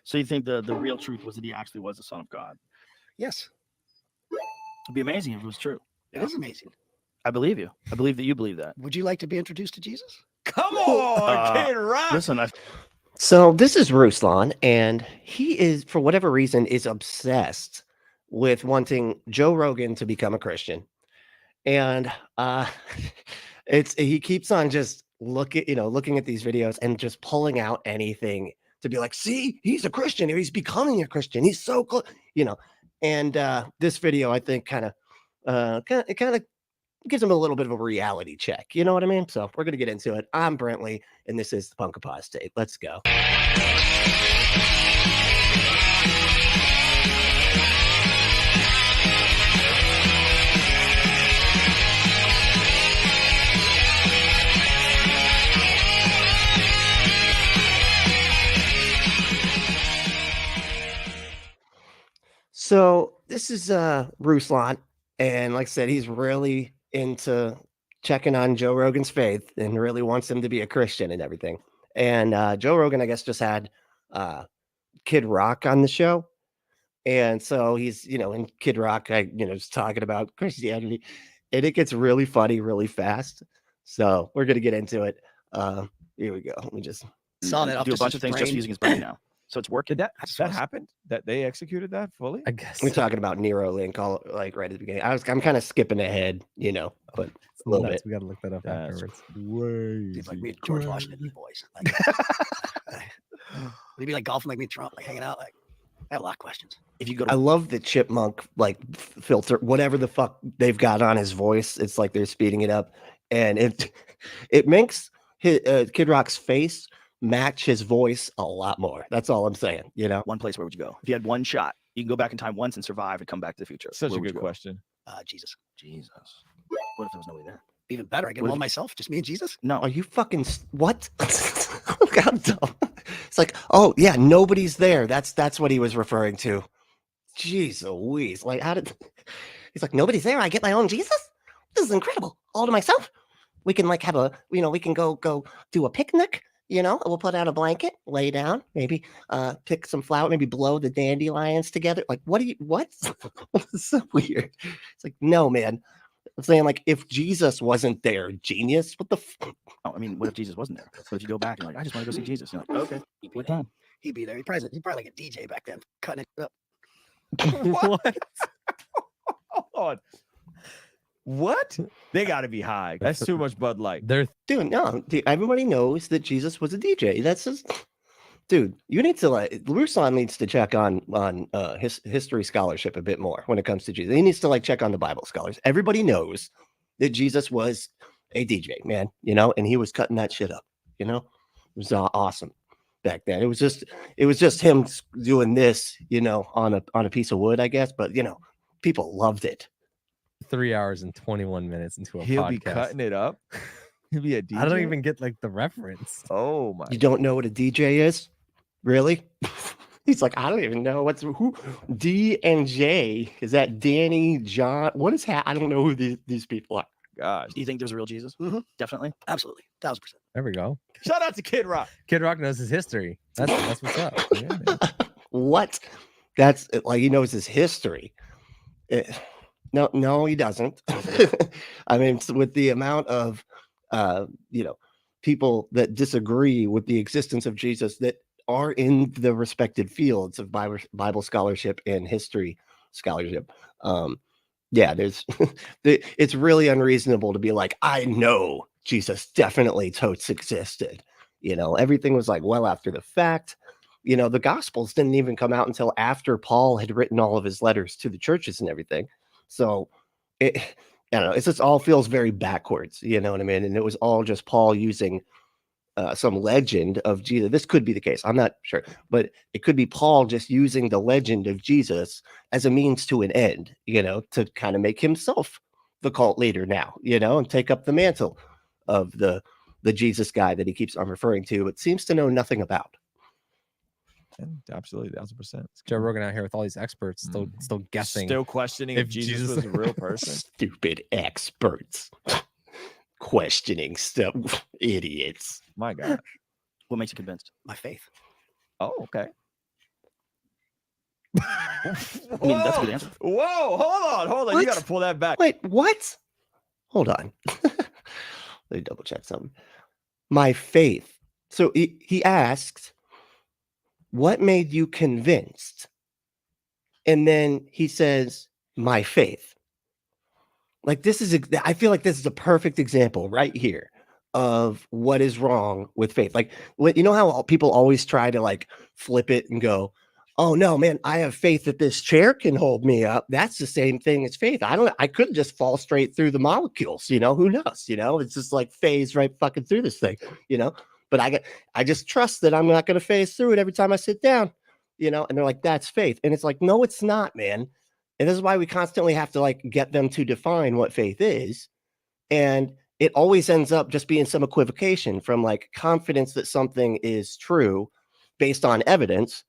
So you think the real truth was that he actually was the Son of God? Yes. It'd be amazing if it was true. It is amazing. I believe you. I believe that you believe that. Would you like to be introduced to Jesus? Come on, Kid Rock. Listen, So this is Ruslan, and he is, for whatever reason, is obsessed with wanting Joe Rogan to become a Christian. And he keeps on just looking at these videos and just pulling out anything to be like, see, he's a Christian, or he's becoming a Christian. He's so close, And this video, I think, kind of gives him a little bit of a reality check. You know what I mean? So we're gonna get into it. I'm Brentley, and this is the Punk Apostate. Let's go. So this is Ruslan, and like I said, he's really into checking on Joe Rogan's faith and really wants him to be a Christian and everything. And Joe Rogan, I guess, just had Kid Rock on the show. And so he's, in Kid Rock, just talking about Christianity, and it gets really funny really fast. So we're going to get into it. Here we go. Let me just Saw that do a bunch of things just using his brain now. So it's working. Did that happened? That they executed that fully? I guess we're talking about Neuralink, right at the beginning. I'm kind of skipping ahead, but a little bit. We got to look that up afterwards. It's like me and George Washington, you boys. Like, would it be like golfing like me and Trump, like hanging out? Like, I have a lot of questions. If you go I love the chipmunk filter, whatever the fuck they've got on his voice. It's like they're speeding it up, and it makes Kid Rock's face match his voice a lot more. That's all I'm saying. One place, where would you go? If you had one shot, you can go back in time once and survive and come back to the future. Such Where a would good you go? question. Jesus. What if there was nobody there? Even better. I get all myself, just me and Jesus. No. Are you fucking what? Look how dumb. It's like, oh yeah, nobody's there. That's what he was referring to. Jeez Louise. Like, he's like, nobody's there. I get my own Jesus? This is incredible. All to myself. We can have we can go do a picnic. We'll put out a blanket, lay down, maybe pick some flower, maybe blow the dandelions together. Like, what? It's so weird. It's like, no, man. I'm saying, like, if Jesus wasn't there, genius, what the Oh, I mean, what if Jesus wasn't there? So if you go back and you're like, I just want to go see Jesus. You're like, okay. What time? He'd be there. He'd probably like a DJ back then, cutting it up. What? Hold on. What? They got to be high. That's too much Bud Light. Dude, no. Everybody knows that Jesus was a DJ. That's just, dude. You need to Ruslan needs to check on his history scholarship a bit more when it comes to Jesus. He needs to check on the Bible scholars. Everybody knows that Jesus was a DJ, man. And he was cutting that shit up. It was awesome back then. It was just him doing this, on a piece of wood, I guess. But people loved it. 3 hours and 21 minutes into a He'll podcast. be cutting it up. He'll be a DJ. I don't even get the reference. Oh my! You don't know what a DJ is? Really? He's like, I don't even know who D and J. Is that Danny, John? What is I don't know who these people are. Gosh. Do you think there's a real Jesus? Mm-hmm. Definitely. Absolutely. 1000%. There we go. Shout out to Kid Rock. Kid Rock knows his history. That's what's up. Yeah, man. What? That's he knows his history. No, he doesn't. I mean, with the amount of, people that disagree with the existence of Jesus that are in the respected fields of Bible scholarship and history scholarship. There's, it's really unreasonable to be like, I know Jesus definitely totes existed. Everything was well after the fact. The Gospels didn't even come out until after Paul had written all of his letters to the churches and everything. So I don't know. It just all feels very backwards. You know what I mean? And it was all just Paul using some legend of Jesus. This could be the case. I'm not sure, but it could be Paul just using the legend of Jesus as a means to an end, to kind of make himself the cult leader now, and take up the mantle of the Jesus guy that he keeps on referring to, but seems to know nothing about. Absolutely, 1000%. Joe Rogan out here with all these experts, still guessing, still questioning if Jesus was a real person. Stupid experts questioning stuff, idiots. My gosh, What makes you convinced? My faith. Oh, okay. I mean, that's a good answer. Whoa, hold on. You What? got to pull that back. Wait, what? Hold on. Let me double check something. My faith. So he asked, what made you convinced? And then he says, my faith. Like I feel like this is a perfect example right here of what is wrong with faith. Like, you know how people always try to like flip it and go, oh no, man, I have faith that this chair can hold me up. That's the same thing as faith. I could just fall straight through the molecules, you know, who knows, you know, it's just like phase right fucking through this thing, you know, but I just trust that I'm not going to phase through it every time I sit down, you know, and they're like, that's faith. And it's like, no, it's not, man. And this is why we constantly have to like get them to define what faith is. And it always ends up just being some equivocation from like confidence that something is true based on evidence.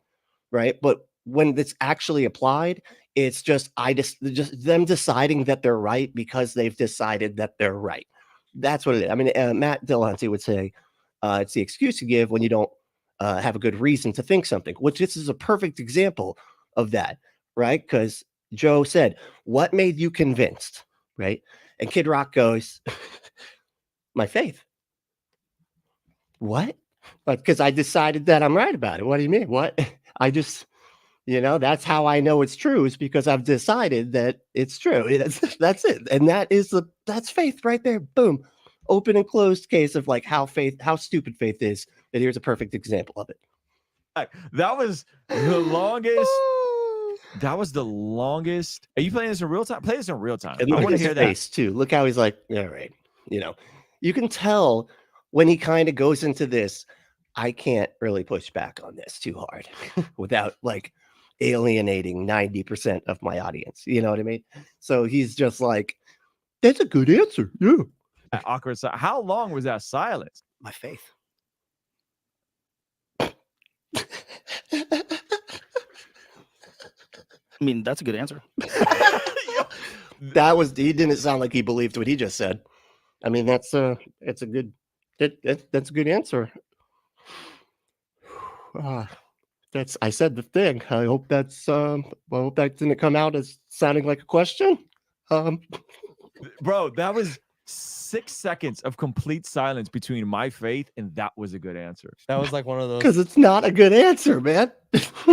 Right. But when it's actually applied, it's just just them deciding that they're right because they've decided that they're right. That's what it is. I mean, Matt Dillahunty would say it's the excuse you give when you don't have a good reason to think something, which this is a perfect example of that. Right. Because Joe said, what made you convinced? Right. And Kid Rock goes, my faith. What? Because I decided that I'm right about it. What do you mean? What? I just, you know, that's how I know it's true, is because I've decided that it's true. That's it. And that's faith right there. Boom. Open and closed case of like how stupid faith is. And here's a perfect example of it. That was the longest. That was the longest. Are you playing this in real time? Play this in real time. And I want to hear that face too. Look how he's like, all right. You know, you can tell when he kind of goes into this, I can't really push back on this too hard without like alienating 90% of my audience. You know what I mean? So he's just like, that's a good answer. Yeah. Awkward. How long was that silence? My faith. I mean, that's a good answer. He didn't sound like he believed what he just said. I mean, that's a good answer. I said the thing. I hope that didn't come out as sounding like a question. Bro, that was 6 seconds of complete silence between my faith and that was a good answer. That was like one of those Because it's not a good answer, man.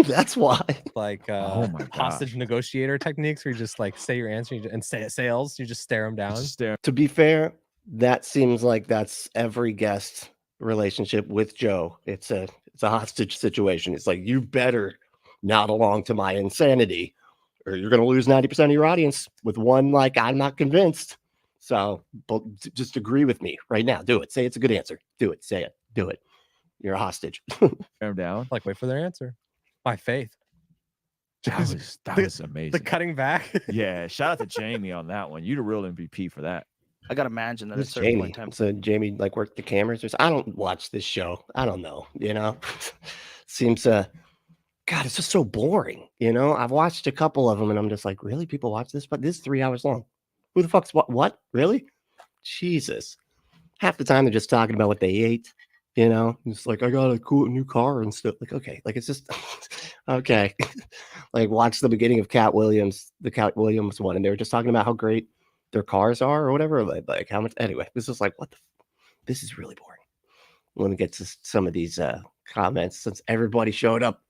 That's why. like Oh my hostage negotiator techniques where you just like say your answer and say sales, you just stare them down. To be fair, that seems like that's every guest relationship with Joe. It's a hostage situation. It's like, you better nod along to my insanity or you're going to lose 90% of your audience with one like, I'm not convinced. So just agree with me right now. Do it. Say it's a good answer. Do it. Say it. Do it. You're a hostage. Stare down. Like, wait for their answer. My faith. That was amazing. The cutting back. Yeah, shout out to Jamie on that one. You the real MVP for that. I gotta imagine that at a It's certain Jamie. point in time. So Jamie like worked the cameras. I don't watch this show. I don't know. You know, seems God, it's just so boring. You know, I've watched a couple of them and I'm just like, really? People watch this? But this is 3 hours long. Who the fuck's what? Really? Jesus. Half the time they're just talking about what they ate. You know, it's like, I got a cool new car and stuff. Like, okay, like it's just okay. Like, watch the beginning of the Cat Williams one, and they were just talking about how great their cars are or whatever. Like how much. Anyway, this is like, this is really boring. Let me get to some of these comments since everybody showed up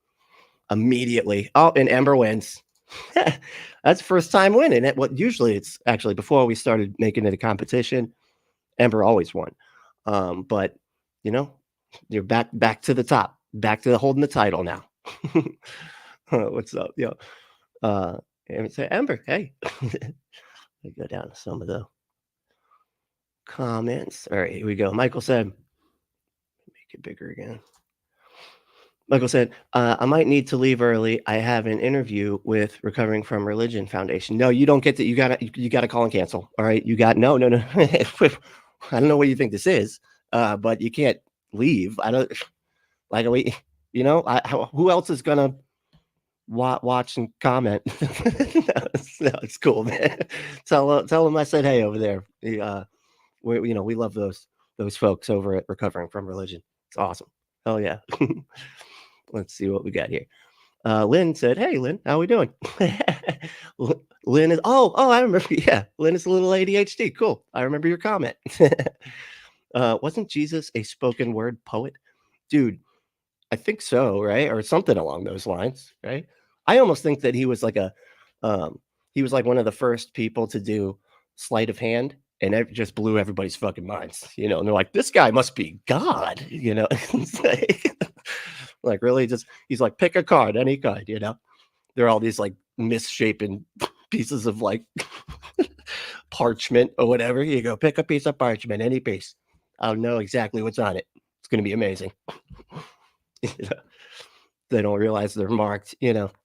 immediately. Oh, and Ember wins. That's first time winning it. What usually it's actually before we started making it a competition, Ember always won. But you know, you're back to the top, back to holding the title now. What's up, yo? And say Ember, hey. I go down to some of the comments. All right, here we go. Michael said, make it bigger again. Michael said, I might need to leave early. I have an interview with Recovering from Religion Foundation. No, you don't get to, you gotta call and cancel. All right. You got no. I don't know what you think this is, but you can't leave. I don't like, you know, who else is gonna watch and comment? No, it's cool, man. Tell them I said hey over there. We love those folks over at Recovering from Religion. It's awesome. Oh yeah. Let's see what we got here. Lynn said, "Hey, Lynn, how we doing?" Lynn is, I remember. Yeah, Lynn is a little ADHD. Cool. I remember your comment. Wasn't Jesus a spoken word poet? Dude, I think so, right? Or something along those lines, right? I almost think that he was like he was like one of the first people to do sleight of hand, and it just blew everybody's fucking minds, and they're like, this guy must be God, It's like really just, he's like, pick a card, any kind, There are all these like misshapen pieces of like parchment or whatever. You go pick a piece of parchment, any piece. I'll know exactly what's on it. It's going to be amazing. They don't realize they're marked,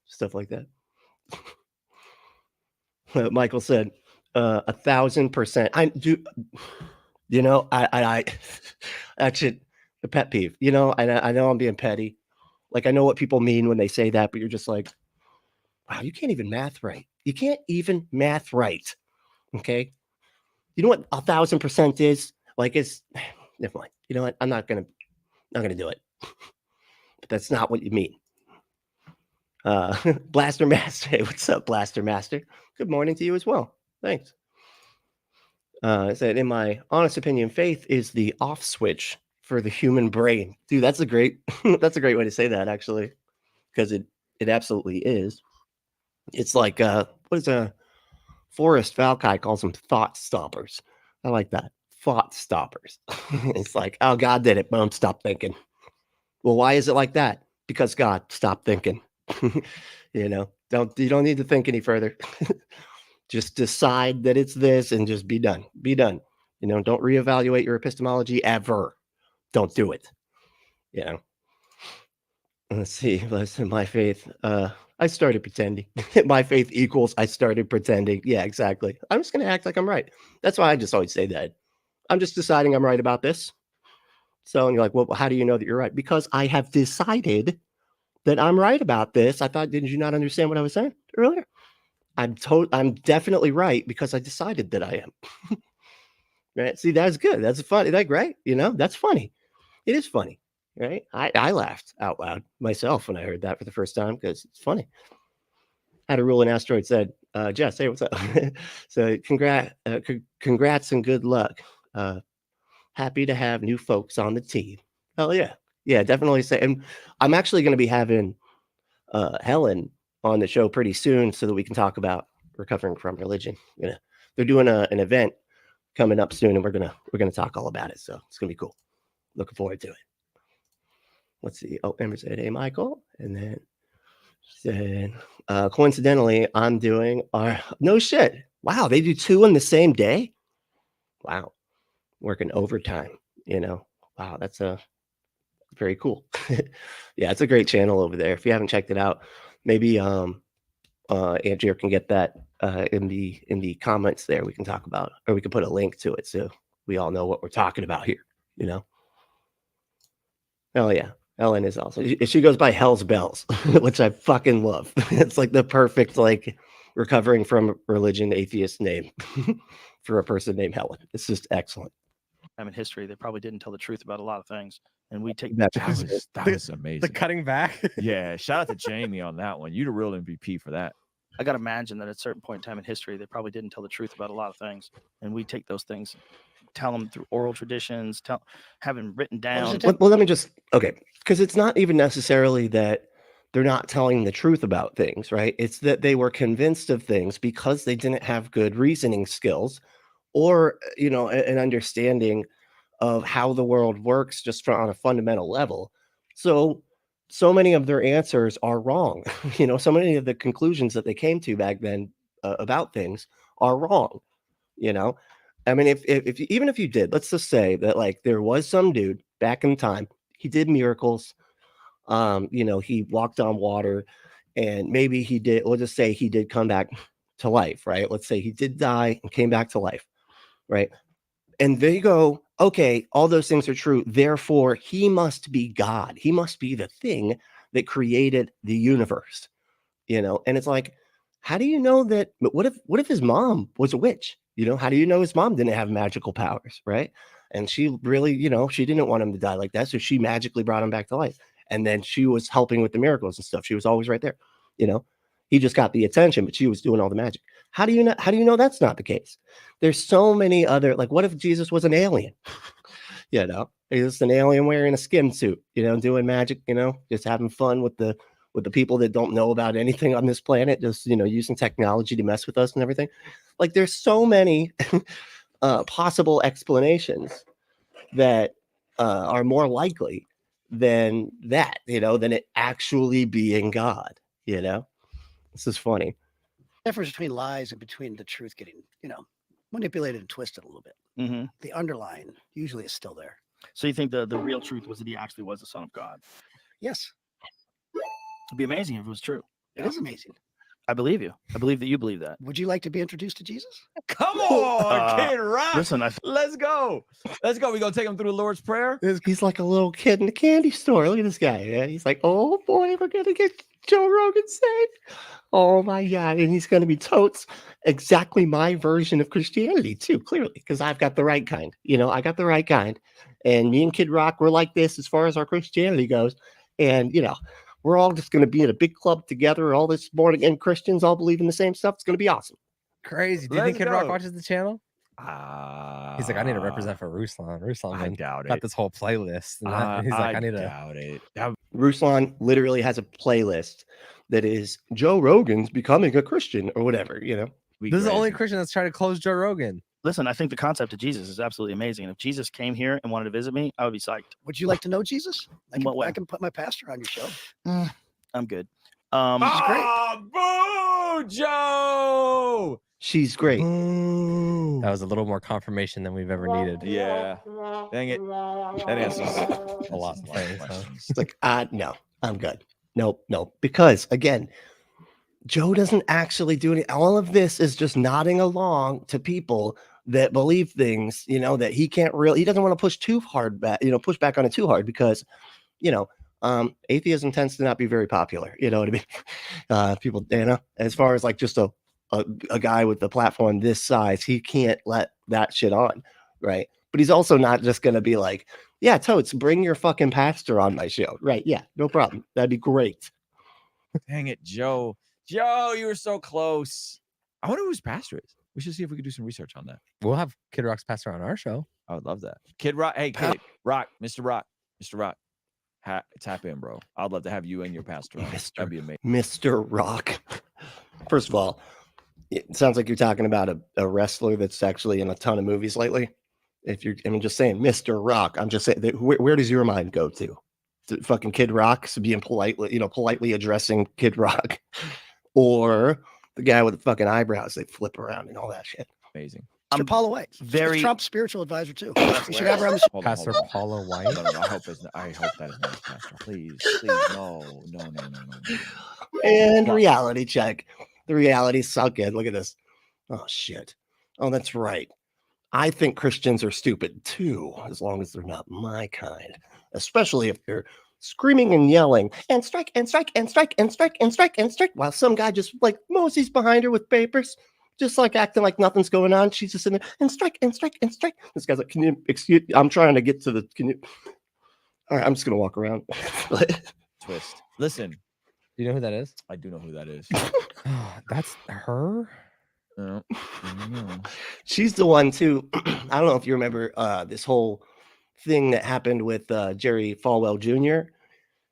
stuff like that. Michael said, 1,000%. I do, I actually, a pet peeve, I know I'm being petty. Like, I know what people mean when they say that, but you're just like, wow, you can't even math right. You can't even math right. Okay. You know what 1,000% is? Like, it's, never mind. You know what? I'm not going to do it. But that's not what you mean. Blaster Master. Hey, what's up, Blaster Master? Good morning to you as well. Thanks. I said, in my honest opinion, faith is the off switch for the human brain. Dude, that's a great way to say that, actually, because it absolutely is. It's like what is Forrest Falki calls them thought stoppers. I like that. Thought stoppers. It's like, oh, God did it. Boom, stop thinking. Well, why is it like that? Because God, stop thinking. You don't need to think any further. Just decide that it's this and just be done. Be done. Don't reevaluate your epistemology ever. Don't do it. Let's see. Listen, my faith. I started pretending. My faith equals I started pretending. Yeah, exactly. I'm just going to act like I'm right. That's why I just always say that. I'm just deciding I'm right about this. So, and you're like, well, how do you know that you're right? Because I have decided that I'm right about this. I thought, did you not understand what I was saying earlier? I'm definitely right because I decided that I am. Right? See, that's good. That's funny. That's great. That's funny. It is funny. Right? I laughed out loud myself when I heard that for the first time because it's funny. Had a rule in Asteroid said, Jess, hey, what's up? So congrats and good luck. Happy to have new folks on the team. Hell yeah. Yeah, definitely say. And I'm actually going to be having Helen on the show pretty soon so that we can talk about recovering from religion. They're doing an event coming up soon, and we're gonna talk all about it. So it's gonna be cool. Looking forward to it. Let's see. Oh, Emma said, "Hey, Michael," and then said, "Coincidentally, I'm doing our no shit. Wow, they do 2 on the same day. Wow, working overtime. Wow, that's very cool. Yeah, it's a great channel over there. If you haven't checked it out, maybe Andrea can get that in the comments there. We can talk about, or we can put a link to it so we all know what we're talking about here. Oh yeah, Ellen is also. She goes by Hell's Bells, which I fucking love. It's like the perfect like recovering from religion atheist name for a person named Helen. It's just excellent. Time in history, they probably didn't tell the truth about a lot of things, and we take That was amazing. The cutting back. Yeah, shout out to Jamie on that one. You the real MVP for that. I gotta imagine that at a certain point in time in history, they probably didn't tell the truth about a lot of things, and we take those things, tell them through oral traditions, have them written down. Well, let me just because it's not even necessarily that they're not telling the truth about things, right? It's that they were convinced of things because they didn't have good reasoning skills, or an understanding of how the world works just on a fundamental level. So many of their answers are wrong. So many of the conclusions that they came to back then about things are wrong. I mean, if even if you did, let's just say that like there was some dude back in time, he did miracles, he walked on water, and maybe he did. We'll just say he did come back to life, right? Let's say he did die and came back to life, right? And there you go. Okay, all those things are true. Therefore, he must be God. He must be the thing that created the universe, And it's like, how do you know that? But what if his mom was a witch? How do you know his mom didn't have magical powers, right? And she really, she didn't want him to die like that, so she magically brought him back to life. And then she was helping with the miracles and stuff. She was always right there. You know, he just got the attention, but she was doing all the magic. How do you know that's not the case? There's so many other, like, what if Jesus was an alien? You know, he's just an alien wearing a skin suit, you know, doing magic, you know, just having fun with the people that don't know about anything on this planet, just, you know, using technology to mess with us and everything. Like, there's so many possible explanations that are more likely than that, you know, than it actually being God, you know. This is funny. Difference between lies and between the truth getting, you know, manipulated and twisted a little bit. Mm-hmm. The underlying usually is still there. So you think the real truth was that he actually was the Son of God? Yes, It'd be amazing if it was true. it is amazing. I believe you. I believe that you believe that. Would you like to be introduced to Jesus? Come on, Uh, Kid Rock. Listen, Let's go. Let's go. We gonna take him through the Lord's Prayer. He's like a little kid in a candy store. Look at this guy. Yeah? He's like, oh boy, we're gonna get Joe Rogan saved. Oh my God. And he's gonna be totes exactly my version of Christianity too, clearly, because I've got the right kind. You know, I got the right kind. And me and Kid Rock, we're like this as far as our Christianity goes. And you know, we're all just gonna be in a big club together, all this born again Christians all believe in the same stuff. It's gonna be awesome. Crazy. Do you Let's think Kid Rock go. watches the channel? He's like, I need to represent for Ruslan. Ruslan I doubt got it. this whole playlist. And that, he's like, I need to. doubt it. Ruslan literally has a playlist that is Joe Rogan's becoming a Christian or whatever, you know. This is the only Christian that's trying to close Joe Rogan. listen, I think the concept of Jesus is absolutely amazing. If Jesus came here and wanted to visit me, I would be psyched. Would you like to know Jesus? In what way? I can put my pastor on your show. I'm good. Boo, Joe! She's great. That was a little more confirmation than we've ever needed. Yeah. Dang it. That answers A lot of things, huh? It's like, no, I'm good. Nope. Because again, Joe doesn't actually do any. All of this is just nodding along to people that believe things, you know, that he can't really, he doesn't want to push too hard back, push back on it too hard because, atheism tends to not be very popular. You know what I mean? People, as far as like just a guy with a platform this size, he can't let that shit on. Right. But he's also not just going to be like, yeah, totes, bring your fucking pastor on my show. Right. Yeah, no problem. That'd be great. Dang it, Joe. Joe, you were so close. I wonder who his pastor is. We should see if we could do some research on that. We'll have Kid Rock's pastor on our show. I would love that. Kid Rock. Hey, Kid Rock, Mr. Rock. Tap in, bro. I'd love to have you and your pastor on. That'd be amazing. Mr. Rock. First of all, it sounds like you're talking about a wrestler that's actually in a ton of movies lately. Just saying Mr. Rock. I'm just saying, where does your mind go to? Fucking Kid Rock, so being politely addressing Kid Rock, or the guy with the fucking eyebrows that flip around and all that shit. Amazing. Mr. Paula White, very- Trump's spiritual advisor too. You should have her on the show. Hold on, Pastor hold on. Paula White. No, I hope that is not his pastor. Please, no. And reality check. The reality sunk in. Look at this. Oh shit. Oh, that's right. I think Christians are stupid too, as long as they're not my kind. Especially if they're screaming and yelling and strike and strike and strike and strike and strike and strike while some guy just like moseys behind her with papers, just like acting like nothing's going on. She's just in there and strike and strike and strike. This guy's like, can you excuse? I'm trying to get to the. Can you? All right, I'm just gonna walk around. Twist. Listen, Do you know who that is? I do know who that is. That's her. No. She's the one too. I don't know if you remember this whole thing that happened with Jerry Falwell Jr.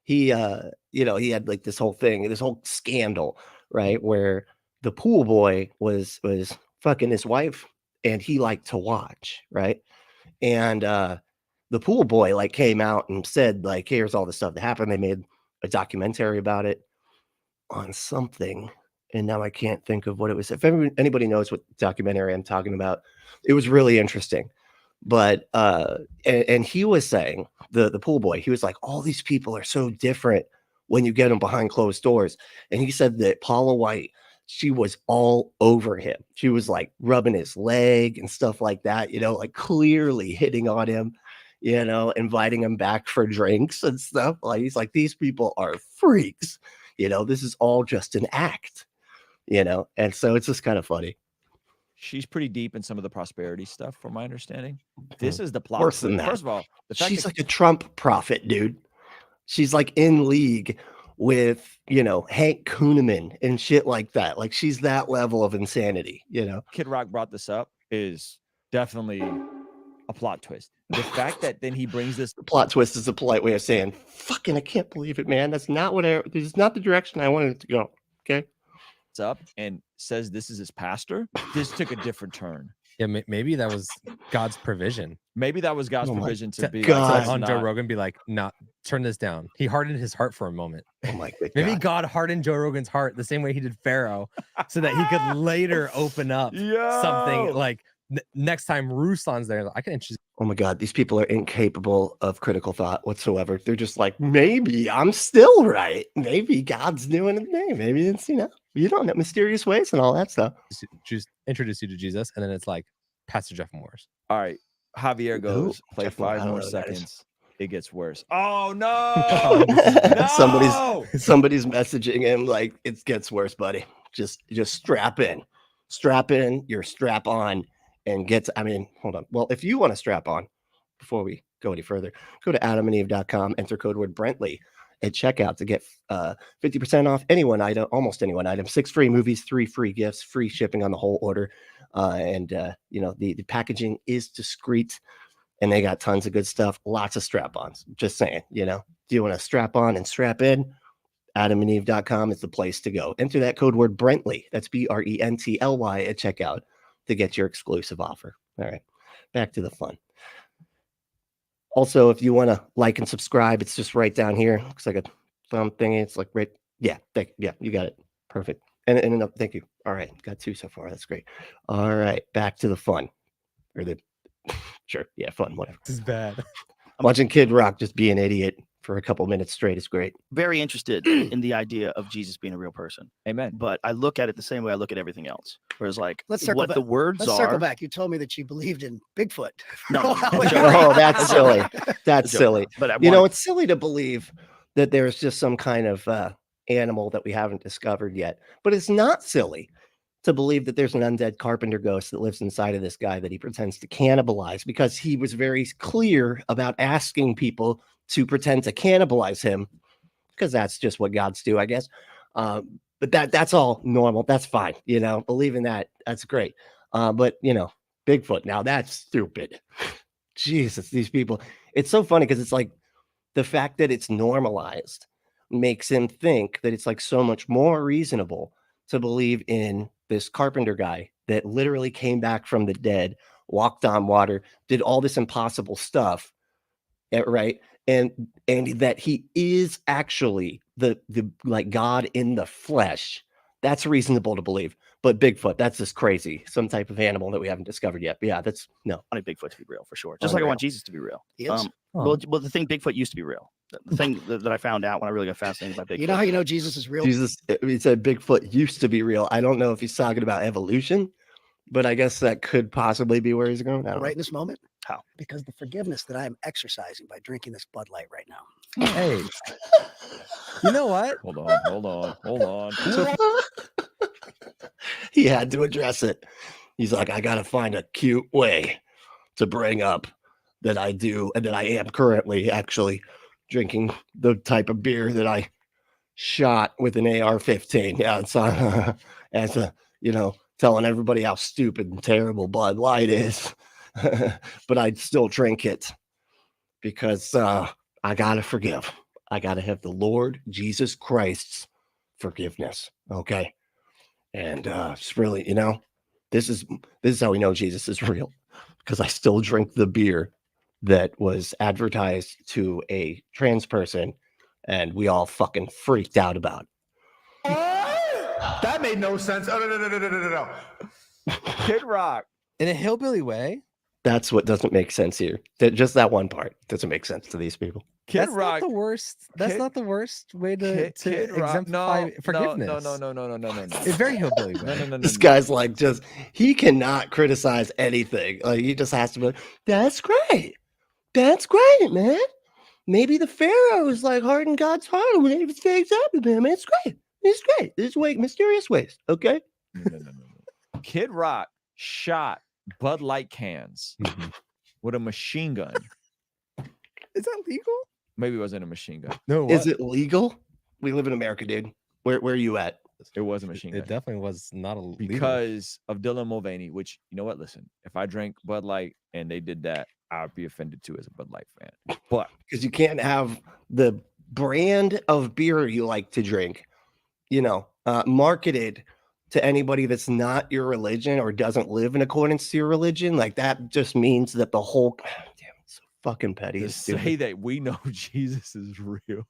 He had like this whole thing, this whole scandal, right? Where the pool boy was fucking his wife and he liked to watch, right? And the pool boy like came out and said like, here's all the stuff that happened. They made a documentary about it on something. And now I can't think of what it was. If anybody knows what documentary I'm talking about, it was really interesting. But and he was saying, the pool boy, he was like, all these people are so different when you get them behind closed doors. And he said that Paula White, she was all over him. She was like rubbing his leg and stuff like that, like clearly hitting on him, inviting him back for drinks and stuff. Like he's like, these people are freaks. This is all just an act. And so it's just kind of funny. She's pretty deep in some of the prosperity stuff, from my understanding. This is the plot. Worse than that. First of all, the fact She's that like a Trump prophet, dude. She's like in league with, you know, Hank Kuhneman and shit like that. Like she's that level of insanity, you know. Kid Rock brought this up is definitely a plot twist. The fact that then he brings this The plot twist is a polite way of saying, fucking, I can't believe it, man. That's not what this is not the direction I wanted it to go. Okay. up and says this is his pastor, this took a different turn. Yeah, maybe that was God's provision. Maybe that was God's Oh my provision to be God. like, So on Joe not- Rogan, be like, "Nah, turn this down." He hardened his heart for a moment. Oh my good Maybe God. God hardened Joe Rogan's heart the same way he did Pharaoh, so that he could later open up something Yo! like next time Ruslan's there. I can introduce. Oh my God, these people are incapable of critical thought whatsoever. They're just like, maybe I'm still right. Maybe God's doing a thing. Maybe it's, you know, you don't know mysterious ways and all that stuff. Just introduce you to Jesus, and then it's like Pastor Jeff Morris. All right. Javier goes, play Jeff Moore, I 5 don't more know who that is. seconds. It gets worse. Oh no! Somebody's messaging him like it gets worse, buddy. Just strap in. Strap in, your strap on, and hold on. Well, if you want to strap on, before we go any further, go to adamandeve.com, enter code word Brentley at checkout to get 50% off almost any one item, 6 free movies, 3 free gifts, free shipping on the whole order. You know, the packaging is discreet and they got tons of good stuff, lots of strap-ons. Just saying, you know, do you want to strap on and strap in? adamandeve.com is the place to go. Enter that code word Brentley, that's Brently at checkout to get your exclusive offer. All right, back to the fun. Also, if you want to like and subscribe, it's just right down here. Looks like a thumb thingy. It's like right. Yeah, you got it. Perfect. And thank you. All right, got 2 so far. That's great. All right, back to the fun. Or the sure, yeah, fun, whatever. This is bad. Watching Kid Rock just be an idiot for a couple minutes straight is great. Very interested in the idea of Jesus being a real person, Amen. but I look at it the same way I look at everything else. Whereas, like, Let's circle what back. the words Let's circle are. back. You told me that you believed in Bigfoot. No, Oh, that's silly. That's joke. silly. But I You know, want- it's silly to believe that there's just some kind of animal that we haven't discovered yet. But it's not silly to believe that there's an undead carpenter ghost that lives inside of this guy that he pretends to cannibalize, because he was very clear about asking people to pretend to cannibalize him, because that's just what gods do, I guess. But that's all normal. That's fine. You know, believing that, that's great. But, you know, Bigfoot, now that's stupid. Jesus, these people. It's so funny because it's like the fact that it's normalized makes him think that it's like so much more reasonable to believe in this carpenter guy that literally came back from the dead, walked on water, did all this impossible stuff, right? And that he is actually the like God in the flesh. That's reasonable to believe. But Bigfoot, that's just crazy. Some type of animal that we haven't discovered yet. But yeah, that's no. I want Bigfoot to be real for sure. Just like I Unreal. want Jesus to be real. He is? Well, the thing Bigfoot used to be real. The thing that I found out when I really got fascinated by Bigfoot. You know how you know Jesus is real? Jesus, he said Bigfoot used to be real. I don't know if he's talking about evolution, but I guess that could possibly be where he's going. I don't Right in this moment? How? Because the forgiveness that I am exercising by drinking this Bud Light right now. Hey, you know what? Hold on. He had to address it. He's like, I got to find a cute way to bring up that I do, and that I am currently actually drinking the type of beer that I shot with an AR-15. Yeah, it's as a, you know, telling everybody how stupid and terrible Bud Light is, but I'd still drink it because I gotta forgive. I gotta have the Lord Jesus Christ's forgiveness. Okay. And it's really, you know, this is how we know Jesus is real, because I still drink the beer that was advertised to a trans person and we all fucking freaked out about. That made no sense. Oh, no. Kid Rock. In a hillbilly way. That's what doesn't make sense here. Just that one part doesn't make sense to these people. Kid That's Rock. not the worst. That's Kid- not the worst way to Kid Rock. exemplify No, forgiveness. no. It's very hillbilly way. No. This guy's like, he cannot criticize anything. Like, he just has to be like, that's great. That's great, man. Maybe the Pharaoh is like hardened God's heart and whatever things up with him. It's great. It's great. This way, mysterious ways. Okay. No. Kid Rock shot Bud Light cans Mhm. with a machine gun. Is that legal? Maybe it wasn't a machine gun. No, Is it legal? We live in America, dude. Where are you at? It was a machine gun. It definitely was not a Because of Dylan Mulvaney, which, you know what? Listen, if I drank Bud Light and they did that, I'd be offended too as a Bud Light fan. But Because you can't have the brand of beer you like to drink, marketed to anybody that's not your religion or doesn't live in accordance to your religion. Like that just means that the whole damn, it's so fucking petty. to It's say stupid. that we know Jesus is real.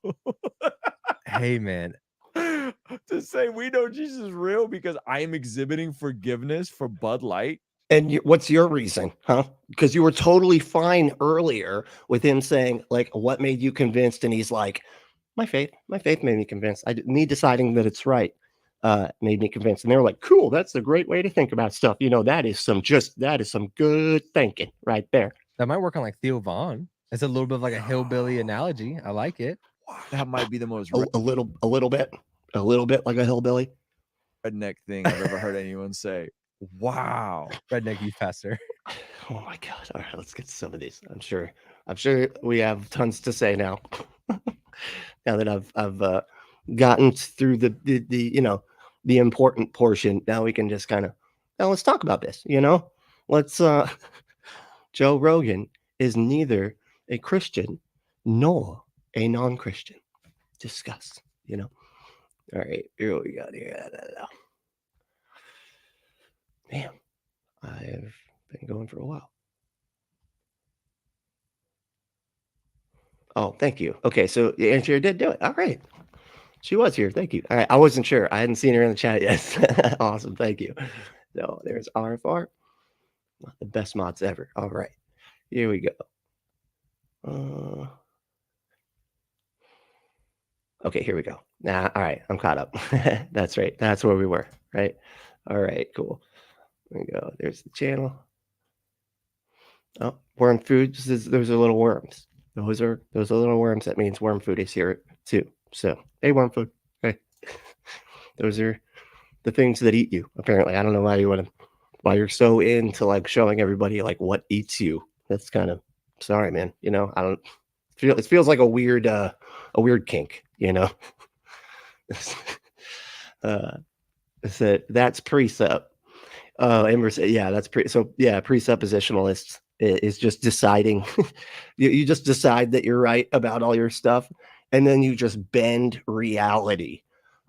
Hey, man. To say we know Jesus is real because I am exhibiting forgiveness for Bud Light. And what's your reason, huh? Because you were totally fine earlier with him saying, like, what made you convinced? And he's like, my faith made me convinced. Me deciding that it's right made me convinced. And they were like, cool, that's a great way to think about stuff. That is some good thinking right there. That might work on like Theo Vaughn. It's a little bit of like a hillbilly analogy. I like it. That might be the most A little bit like a hillbilly. redneck thing I've ever heard anyone say. Wow. Redneck youth pastor. Oh my God. All right, let's get to some of these. I'm sure we have tons to say now. Now that I've gotten through the important portion, now we can just let's talk about this, Let's Joe Rogan is neither a Christian nor a non-Christian. Discuss, All right, here we go. Man, I've been going for a while. Oh, thank you. Okay, so Andrea did do it. All right. She was here. Thank you. All right. I wasn't sure. I hadn't seen her in the chat yet. Awesome. Thank you. So there's RFR. The best mods ever. All right. Here we go. Okay, here we go. All right. I'm caught up. That's right. That's where we were. Right. All right. Cool. There we go. There's the channel. Oh, worm food. Those are little worms. Those are little worms. That means worm food is here too. So, hey, worm food. Hey, those are the things that eat you. Apparently, I don't know why you're so into like showing everybody like what eats you. That's kind of sorry, man. I don't feel it feels like a weird kink. That's precept. Amber said, yeah, that's presuppositionalists is just deciding. you just decide that you're right about all your stuff, and then you just bend reality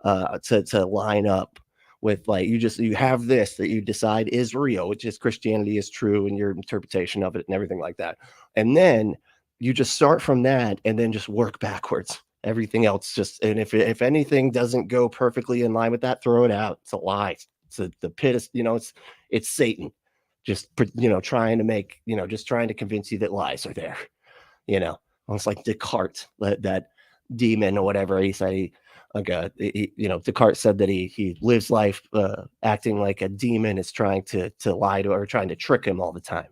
to line up with like you have this that you decide is real, which is Christianity is true and your interpretation of it and everything like that, and then you just start from that and then just work backwards. Everything else and if anything doesn't go perfectly in line with that, throw it out. It's a lie. It's the pit is, it's Satan just trying to make just trying to convince you that lies are there. Almost like Descartes, that demon or whatever he said. Descartes said that he lives life acting like a demon is trying to lie to or trying to trick him all the time.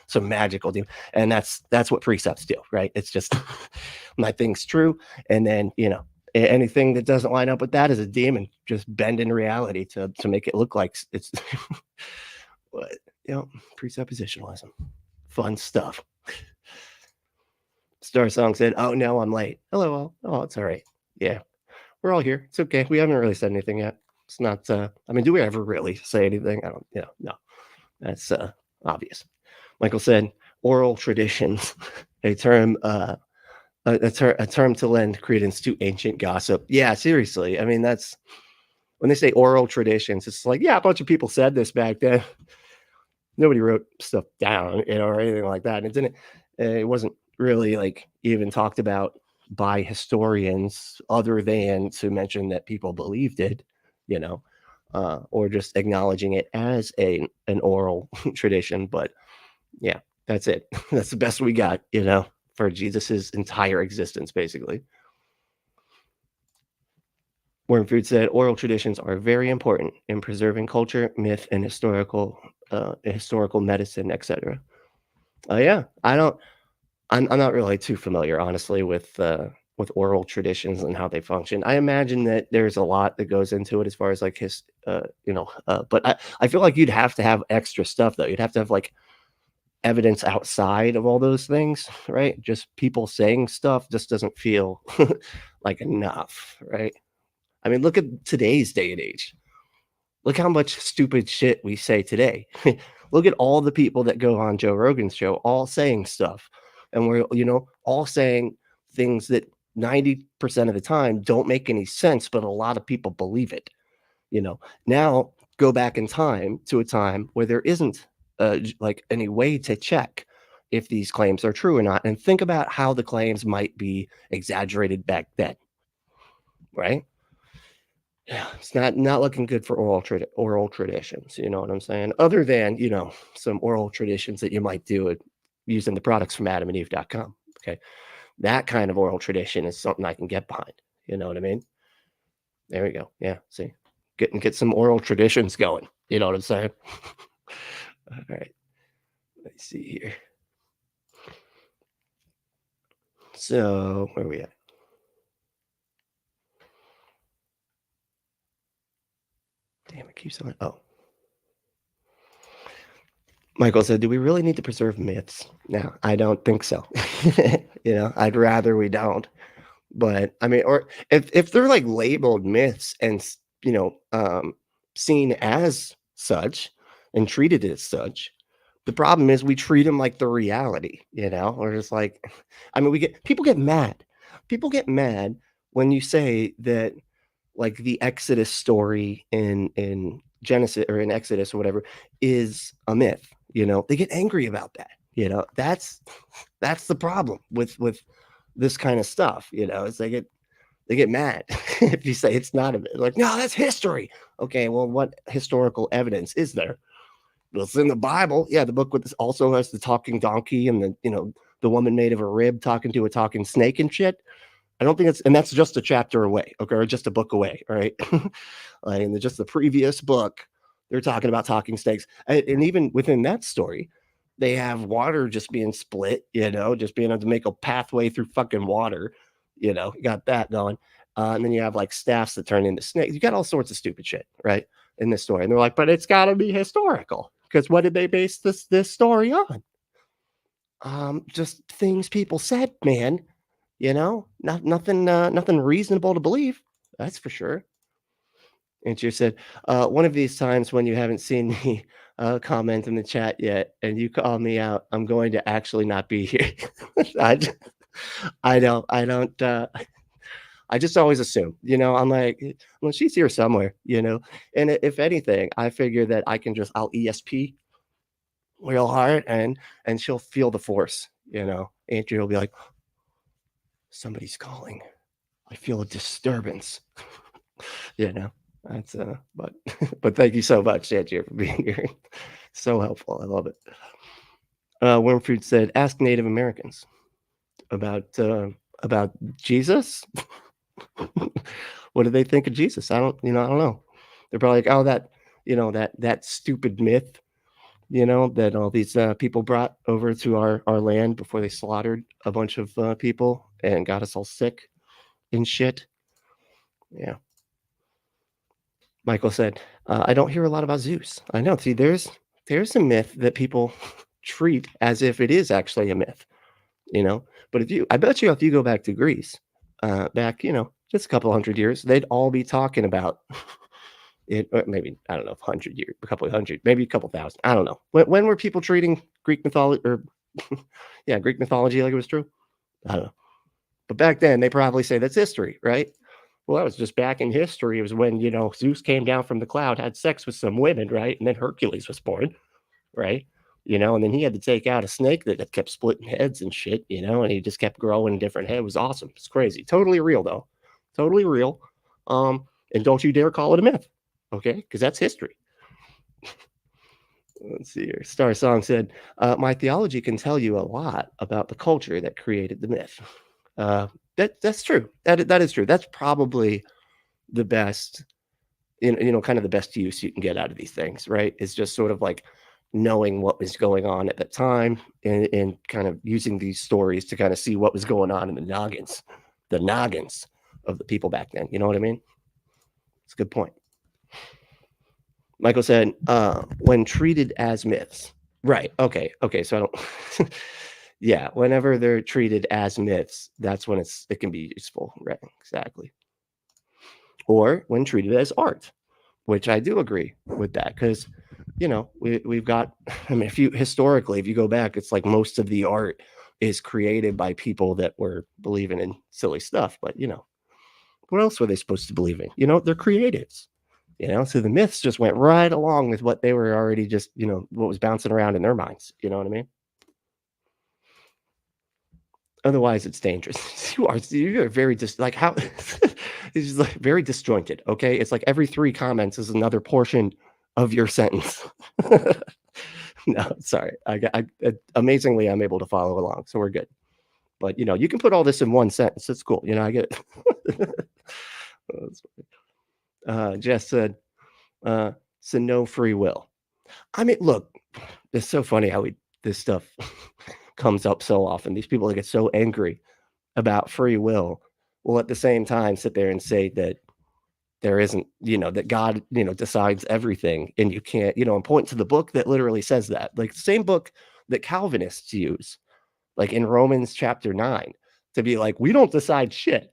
Some magical demon, and that's what precepts do, right? It's just my thing's true, and then anything that doesn't line up with that is a demon just bending reality to make it look like it's what presuppositionalism, fun stuff. Star Song said, "Oh no, I'm late." Hello, oh, it's all right. Yeah, we're all here. It's okay. We haven't really said anything yet. It's not. Do we ever really say anything? I don't. No. That's obvious. Michael said, "Oral traditions, a term to lend credence to ancient gossip." Yeah, seriously. That's when they say oral traditions. It's like, yeah, a bunch of people said this back then. Nobody wrote stuff down, or anything like that. And it wasn't really like even talked about by historians, other than to mention that people believed it, or just acknowledging it as an oral tradition. But yeah, that's it. That's the best we got, for Jesus's entire existence, basically. Worm Food said, oral traditions are very important in preserving culture, myth, and historical medicine, etc. Yeah, I'm not really too familiar, honestly, with oral traditions and how they function. I imagine that there's a lot that goes into it as far as like but I feel like you'd have to have extra stuff though. You'd have to have like evidence outside of all those things, right? Just people saying stuff just doesn't feel like enough, right? I mean, look at today's day and age. Look how much stupid shit we say today. Look at all the people that go on Joe Rogan's show, all saying stuff. And we're, all saying things that 90% of the time don't make any sense, but a lot of people believe it. Now go back in time to a time where there isn't like any way to check if these claims are true or not. And think about how the claims might be exaggerated back then, right? Yeah, it's not looking good for oral traditions. You know what I'm saying? Other than, some oral traditions that you might do using the products from adamandeve.com. Okay. That kind of oral tradition is something I can get behind. You know what I mean? There we go. Yeah. See, get some oral traditions going. You know what I'm saying? All right. Let's see here. So where are we at? Damn, it keeps on. Oh. Michael said, do we really need to preserve myths? No, I don't think so. I'd rather we don't. But I mean, or if they're like labeled myths and, seen as such and treated as such, the problem is we treat them like the reality, or just like, I mean, people get mad. People get mad when you say that, like, the Exodus story in Genesis or in Exodus or whatever is a myth. They get angry about that. That's the problem with this kind of stuff. It's they get mad if you say it's not a myth. Like, no, that's history. Okay, well, what historical evidence is there? Well, it's in the Bible. Yeah, the book with this also has the talking donkey and the woman made of a rib talking to a talking snake and shit. I don't think and that's just a chapter away, okay, or just a book away, all right? And just the previous book, they're talking about talking snakes. And even within that story, they have water just being split, just being able to make a pathway through fucking water, you got that going. And then you have like staffs that turn into snakes. You got all sorts of stupid shit, right, in this story. And they're like, but it's got to be historical, because what did they base this story on? Just things people said, man. Nothing reasonable to believe. That's for sure. And she said, one of these times when you haven't seen me comment in the chat yet, and you call me out, I'm going to actually not be here. I don't. I just always assume, I'm like, well, she's here somewhere, and if anything, I figure that I'll ESP real hard and she'll feel the force, Andrew will be like, somebody's calling. I feel a disturbance. That's but thank you so much, Andrew, for being here. So helpful. I love it. Wormfood said, ask Native Americans about Jesus. What do they think of Jesus? I don't know. They're probably like, oh, that stupid myth, that all these people brought over to our land before they slaughtered a bunch of people and got us all sick and shit. Yeah. Michael said, I don't hear a lot about Zeus. I know. See, there's a myth that people treat as if it is actually a myth, but I bet you if you go back to Greece, back, just a couple hundred years, they'd all be talking about it. Maybe, I don't know, 100 years, a couple of hundred, maybe a couple thousand. I don't know. When were people treating Greek mythology or Greek mythology like it was true? I don't know. But back then they probably say that's history, right? Well, that was just back in history. It was when, Zeus came down from the cloud, had sex with some women, right? And then Hercules was born, right? And then he had to take out a snake that kept splitting heads and shit, and he just kept growing a different head. It was awesome. It's crazy. Totally real, though. Totally real. And don't you dare call it a myth, okay? Because that's history. Let's see here. Star Song said, my theology can tell you a lot about the culture that created the myth. That's true. That is true. That's probably the best, kind of the best use you can get out of these things, right? It's just sort of like knowing what was going on at that time and kind of using these stories to kind of see what was going on in the noggins of the people back then. You know what I mean? It's a good point. Michael said, when treated as myths, Right. Okay. Okay. So I don't. Yeah. Whenever they're treated as myths, that's when it can be useful. Right. Exactly. Or when treated as art, which I do agree with that because, we've got. I mean, if you go back, it's like most of the art is created by people that were believing in silly stuff. But what else were they supposed to believe in? They're creatives. So the myths just went right along with what they were already just, what was bouncing around in their minds. You know what I mean? Otherwise, it's dangerous. You're very like how it's just like very disjointed. Okay, it's like every 3 comments is another portion of your sentence. No, sorry. Amazingly, I'm able to follow along, so we're good. But you can put all this in one sentence. It's cool. I get it. Jess said, so no free will. I mean, look, it's so funny how this stuff comes up so often. These people that get so angry about free will will at the same time sit there and say that there isn't, that God, decides everything, and you can't, and point to the book that literally says that, like the same book that Calvinists use, like in Romans chapter 9, to be like, we don't decide shit.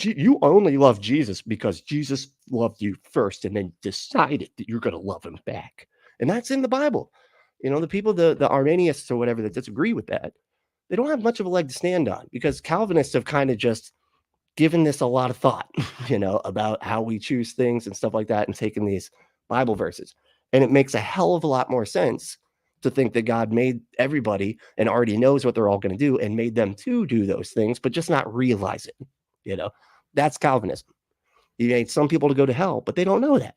You only love Jesus because Jesus loved you first and then decided that you're going to love him back. And that's in the Bible. The people, the Arminianists or whatever that disagree with that, they don't have much of a leg to stand on because Calvinists have kind of just given this a lot of thought, about how we choose things and stuff like that and taken these Bible verses. And it makes a hell of a lot more sense to think that God made everybody and already knows what they're all going to do and made them to do those things, but just not realize it. That's Calvinism. He made some people to go to hell, but they don't know that.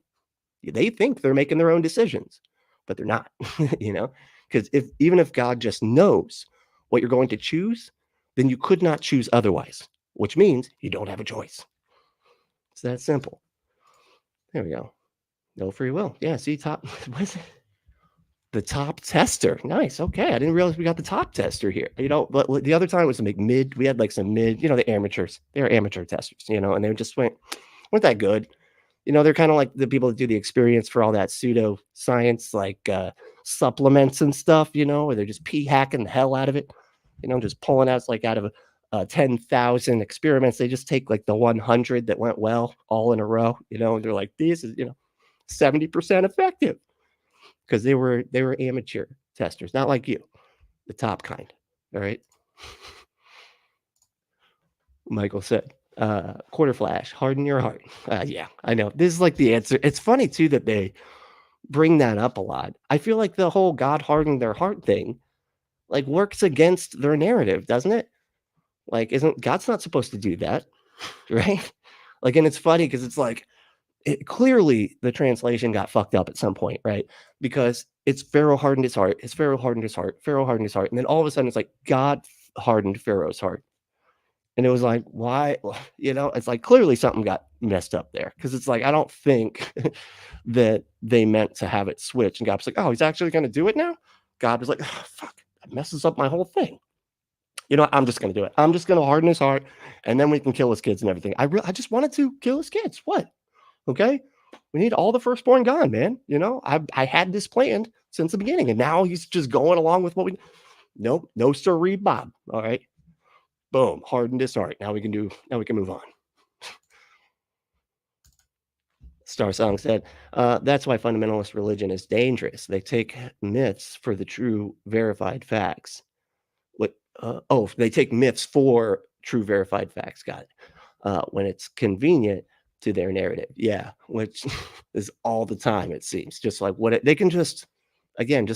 They think they're making their own decisions, but they're not, because even if God just knows what you're going to choose, then you could not choose otherwise, which means you don't have a choice. It's that simple. There we go. No free will. Yeah. See, what is it? The top tester. Nice. Okay. I didn't realize we got the top tester here. But the other time it was like mid. We had like some mid, the amateurs. They're amateur testers, and they just weren't that good. They're kind of like the people that do the experience for all that pseudo science, like supplements and stuff, where they're just hacking the hell out of it, just pulling out, like out of 10,000 experiments. They just take like the 100 that went well all in a row, and they're like, this is, 70% effective. Because they were amateur testers, not like you, the top kind. All right. Michael said, quarter flash, harden your heart. Yeah, I know. This is like the answer. It's funny too that they bring that up a lot. I feel like the whole God hardened their heart thing like works against their narrative, doesn't it? Like, God's not supposed to do that, right? Like, and it's funny because it's like, clearly the translation got fucked up at some point, right? Because it's Pharaoh hardened his heart, Pharaoh hardened his heart, Pharaoh hardened his heart, and then all of a sudden it's like God hardened Pharaoh's heart, and it was like, why? It's like clearly something got messed up there because it's like I don't think that they meant to have it switch, and God was like, oh, he's actually going to do it now. God was like, oh, fuck, that messes up my whole thing. I'm just going to do it. I'm just going to harden his heart, and then we can kill his kids and everything. I just wanted to kill his kids. What? Okay, we need all the firstborn gone, man. I had this planned since the beginning, and now he's just going along with what we. Nope, no sirree, Bob. All right, boom, hardened his heart. Now we can move on. Star Song said, that's why fundamentalist religion is dangerous. They take myths for the true verified facts. They take myths for true verified facts. Got it. When it's convenient to their narrative. Yeah, which is all the time, it seems. Just like they can just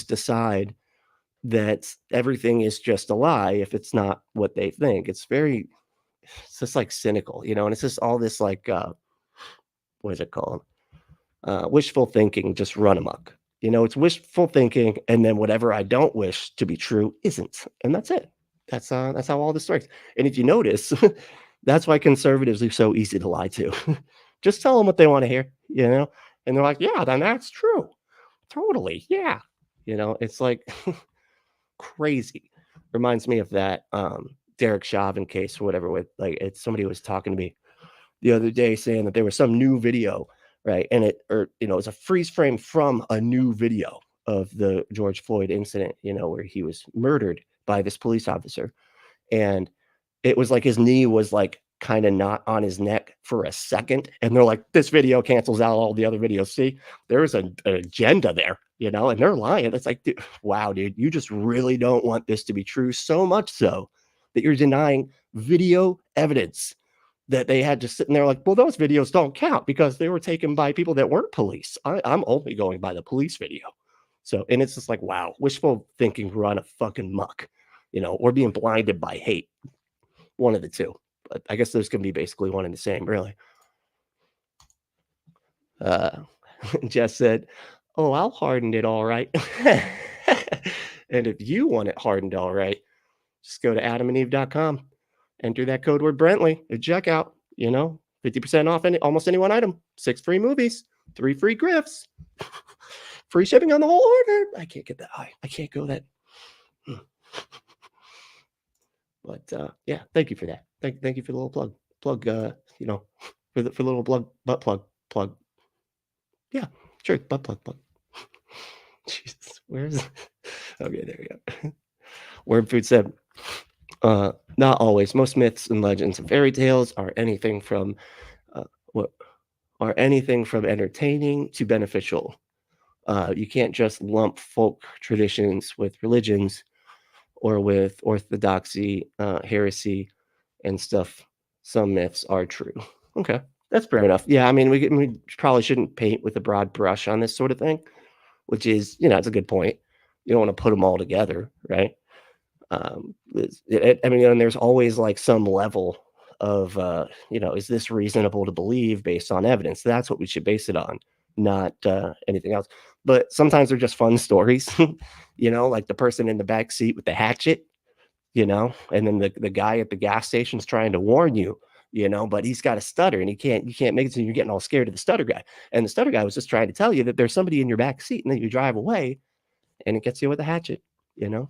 decide that everything is just a lie if it's not what they think. It's just like cynical, and it's just all this like what is it called? Wishful thinking, just run amok. It's wishful thinking, and then whatever I don't wish to be true isn't. And that's it. That's how all this works. And if you notice, that's why conservatives are so easy to lie to. Just tell them what they want to hear, and they're like, yeah, then that's true. Totally. Yeah. It's like crazy. Reminds me of that Derek Chauvin case or whatever with somebody was talking to me the other day saying that there was some new video, right? And it was a freeze frame from a new video of the George Floyd incident, you know, where he was murdered by this police officer. And it was like his knee was like kind of not on his neck for a second. And they're like, this video cancels out all the other videos. See, there's an agenda there, you know, and they're lying. It's like, dude, wow, dude, you just really don't want this to be true, so much so that you're denying video evidence that they had just sitting there like, well, those videos don't count because they were taken by people that weren't police. I'm only going by the police video. So, and it's just like, wow, wishful thinking run a fucking muck, you know, or being blinded by hate. One of the two. But I guess those can be basically one and the same, really. Jess said, oh, I'll harden it all right. And if you want it hardened all right, just go to adamandeve.com. Enter that code word Brentley at checkout, you know, 50% off almost any one item, 6 free movies, 3 free gifts, free shipping on the whole order. I can't get that high. I can't go that. But yeah, thank you for that. Thank you for the little plug, you know, for the little butt plug. Yeah, sure, butt plug. Jesus, where is it? Okay, there we go. Word Food said, not always. Most myths and legends and fairy tales are anything from entertaining to beneficial. You can't just lump folk traditions with religions or with orthodoxy, heresy, and stuff. Some myths are true. Okay, that's fair enough. Yeah, I mean, we probably shouldn't paint with a broad brush on this sort of thing, which is, you know, it's a good point. You don't want to put them all together, right? I mean, and there's always like some level of, you know, is this reasonable to believe based on evidence? That's what we should base it on, not anything else. But sometimes they're just fun stories, you know, like the person in the back seat with the hatchet, you know, and then the guy at the gas station's trying to warn you, you know, but he's got a stutter and you can't make it, so you're getting all scared of the stutter guy. And the stutter guy was just trying to tell you that there's somebody in your back seat, and then you drive away and it gets you with a hatchet, you know.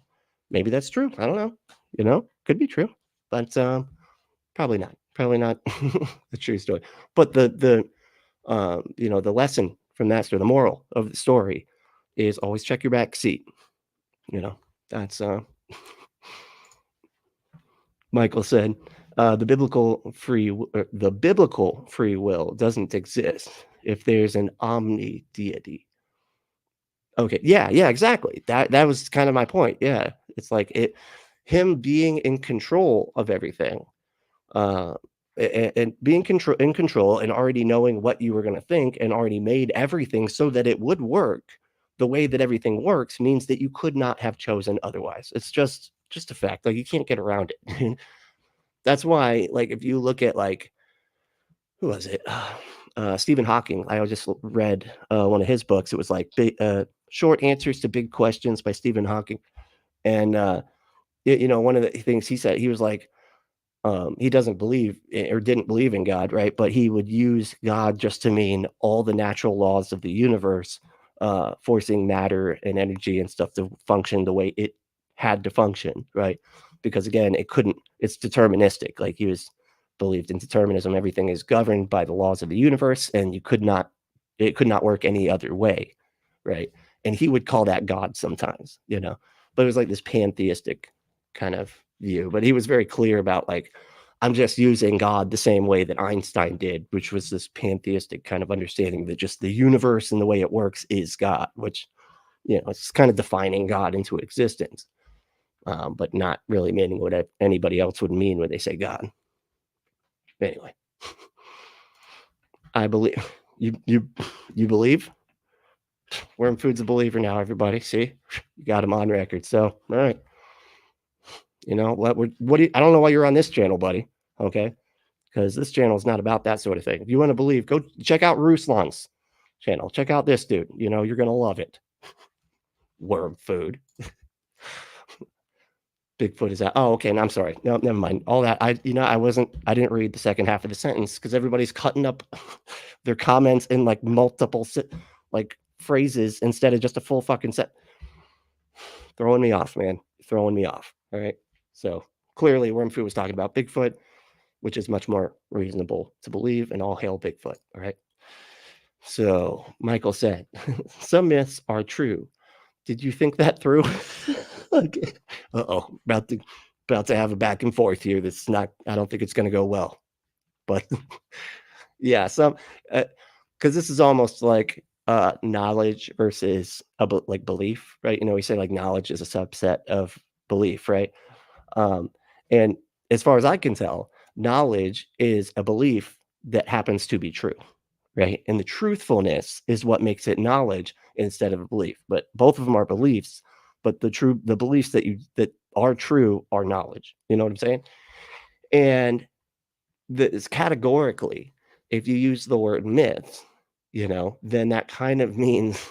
Maybe that's true. I don't know. You know, could be true, but probably not. Probably not the true story. But the you know, the lesson from that story, the moral of the story, is always check your back seat. You know, that's Michael said, the biblical free will doesn't exist if there's an omni deity. Okay, yeah, exactly. That was kind of my point. Yeah, it's like him being in control of everything, and being in control and already knowing what you were going to think and already made everything so that it would work the way that everything works means that you could not have chosen otherwise. It's just a fact. Like, you can't get around it. That's why, like, if you look at, like, who was it? Stephen Hawking. I just read one of his books. It was like Short Answers to Big Questions by Stephen Hawking. And, you know, one of the things he said, he was like, he doesn't believe or didn't believe in God, right? But he would use God just to mean all the natural laws of the universe, forcing matter and energy and stuff to function the way it had to function, right? Because again, it's deterministic. Like, he believed in determinism. Everything is governed by the laws of the universe, and it could not work any other way, right? And he would call that God sometimes, you know, but it was like this pantheistic kind of view. But he was very clear about, like, I'm just using God the same way that Einstein did, which was this pantheistic kind of understanding that just the universe and the way it works is God, which, you know, it's kind of defining God into existence, but not really meaning what anybody else would mean when they say God. Anyway, I believe you believe. Worm Food's a believer now, everybody. See, you got him on record. So, all right. You know what do you, I don't know why you're on this channel, buddy. Okay, because this channel is not about that sort of thing. If you want to believe, go check out Ruslan's channel. Check out this dude. You know, you're gonna love it. Worm Food. Bigfoot is out. Oh, okay. And I'm sorry. No, never mind. All that. I didn't read the second half of the sentence because everybody's cutting up their comments in like multiple like phrases instead of just a full fucking set. Throwing me off, man. Throwing me off. All right. So clearly Worm Food was talking about Bigfoot, which is much more reasonable to believe, and all hail Bigfoot. All right. So Michael said, some myths are true. Did you think that through? Okay. Uh-oh, about to have a back and forth here. That's not. I don't think it's going to go well. But yeah, some because this is almost like knowledge versus like belief, right? We say like knowledge is a subset of belief, right? And as far as I can tell, knowledge is a belief that happens to be true, right? And the truthfulness is what makes it knowledge instead of a belief. But both of them are beliefs, but the beliefs that are true are knowledge. You know what I'm saying? And this categorically, if you use the word myth, then that kind of means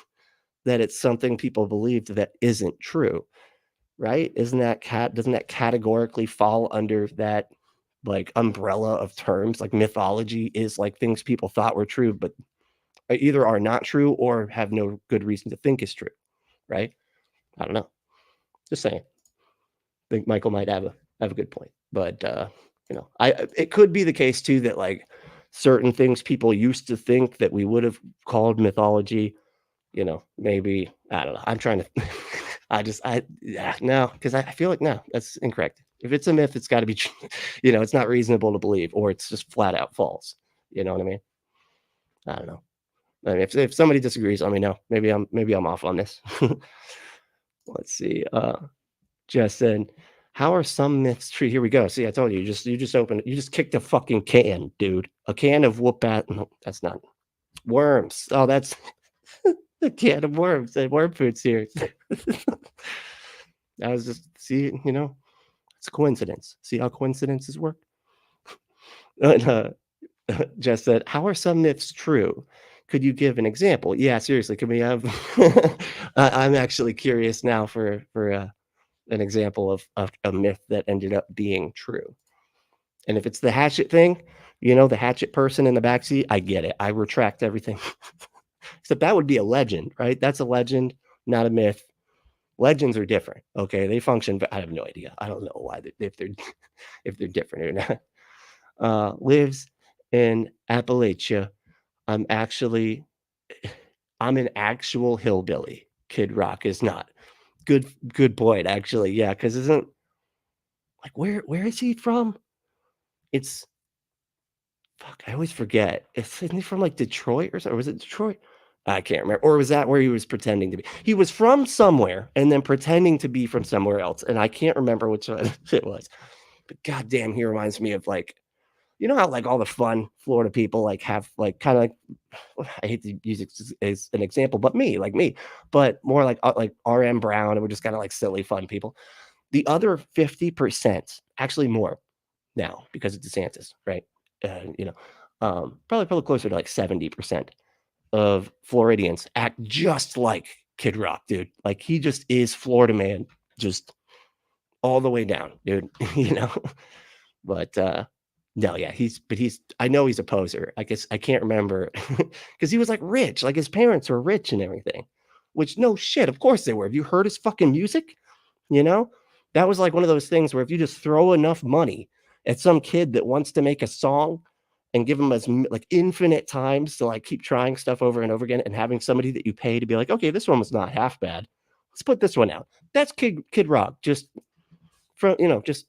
that it's something people believed that isn't true, right? Doesn't that categorically fall under that like umbrella of terms? Like mythology is like things people thought were true, but either are not true or have no good reason to think is true, right? I don't know. Just saying. I think Michael might have a good point, but it could be the case too that like certain things people used to think that we would have called mythology, maybe, I don't know. I'm trying to, no, because I feel like, no, that's incorrect. If it's a myth, it's got to be, it's not reasonable to believe, or it's just flat out false. You know what I mean? I don't know. I mean, if somebody disagrees, let me know. Maybe I'm off on this. Let's see. Jess said, how are some myths true? Here we go. See, I told you, you just kicked a fucking can, dude. A can of whoop-at. No, that's not worms. Oh, that's a can of worms. The worm food's here. I was just it's a coincidence. See how coincidences work? And, Jess said, how are some myths true? Could you give an example? Yeah, seriously. Can we have? I'm actually curious now for an example of a myth that ended up being true. And if it's the hatchet thing, the hatchet person in the backseat, I get it. I retract everything. Except that would be a legend, right? That's a legend, not a myth. Legends are different. Okay, they function, but I have no idea. I don't know why if they're different or not. Lives in Appalachia. I'm an actual hillbilly. Kid Rock is not. Good point, actually. Yeah, because isn't like where is he from? It's I always forget. Isn't he from like Detroit or something? Or was it Detroit? I can't remember. Or was that where he was pretending to be? He was from somewhere and then pretending to be from somewhere else. And I can't remember which one it was. But goddamn, he reminds me of like, how like all the fun Florida people like have like kind of like, I hate to use it as an example, but me, but more like RM Brown, and we're just kind of like silly fun people. The other 50%, actually more now because of DeSantis, right? Probably closer to like 70% of Floridians act just like Kid Rock, dude. Like he just is Florida man, just all the way down, dude. But no, yeah, I know he's a poser. I guess I can't remember because he was like rich, like his parents were rich and everything, which no shit, of course they were. Have you heard his fucking music? That was like one of those things where if you just throw enough money at some kid that wants to make a song and give them as like infinite times to like keep trying stuff over and over again and having somebody that you pay to be like, okay, this one was not half bad. Let's put this one out. That's Kid Rock, just from just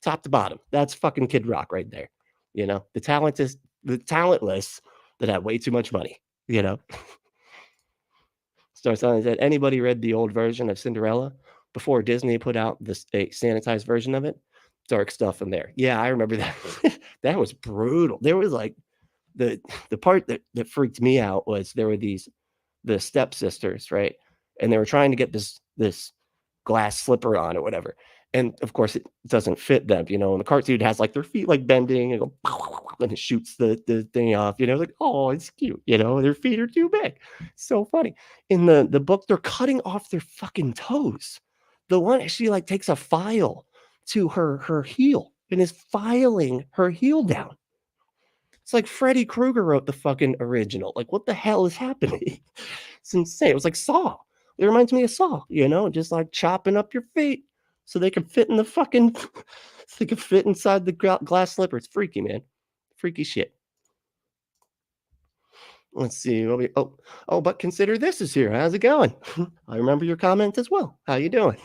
top to bottom. That's fucking Kid Rock right there. The talentless that have way too much money. Star Sign said, anybody read the old version of Cinderella before Disney put out a sanitized version of it? Dark stuff in there. Yeah, I remember that. That was brutal. There was like the part that freaked me out was there were the stepsisters, right? And they were trying to get this glass slipper on or whatever. And of course, it doesn't fit them, and the cartoon has like their feet like bending and and it shoots the thing off, like, oh, it's cute, their feet are too big. So funny. In the book, they're cutting off their fucking toes. The one actually like takes a file to her heel and is filing her heel down. It's like Freddy Krueger wrote the fucking original. Like, what the hell is happening? It's insane. It was like Saw. It reminds me of Saw, just like chopping up your feet so they can fit in the fucking, so they can fit inside the glass slipper. It's freaky, man. Freaky shit. Let's see. But consider this is here. How's it going? I remember your comment as well. How you doing?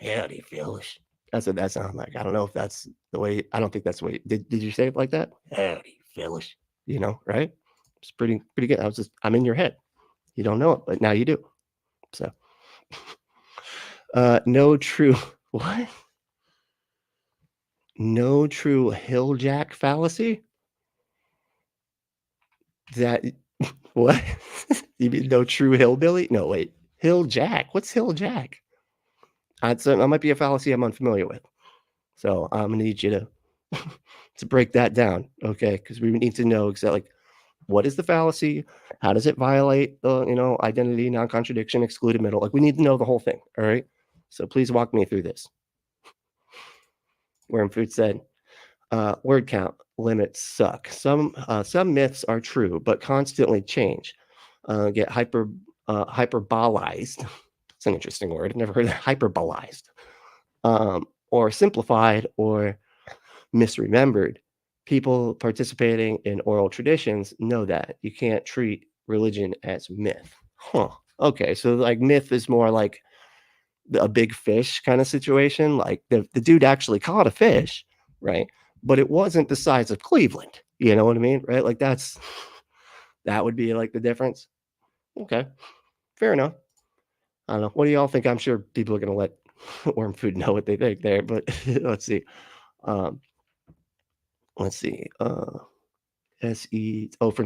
Howdy, fellas. That's what that sounds like. I don't know if that's the way. I don't think that's the way. Did you say it like that? Howdy, fellas. You know, right? It's pretty good. I'm in your head. You don't know it, but now you do. So, no true what? No true hilljack fallacy. That what? You mean no true hillbilly? No, wait. Hilljack. What's hilljack? That might be a fallacy I'm unfamiliar with. So I'm gonna need you to to break that down, okay? Because we need to know exactly what is the fallacy, how does it violate the identity, non-contradiction, excluded middle. Like we need to know the whole thing. All right. So please walk me through this. Worm Food said, word count limits suck. Some myths are true, but constantly change. Get hyperbolized. It's an interesting word. I've never heard of hyperbolized. Or simplified or misremembered. People participating in oral traditions know that you can't treat religion as myth. Huh. Okay, so like myth is more like a big fish kind of situation. Like the dude actually caught a fish, right? But it wasn't the size of Cleveland. You know what I mean? Right? Like that would be like the difference. Okay, fair enough. I don't know. What do y'all think? I'm sure people are going to let Worm Food know what they think there, but let's see. From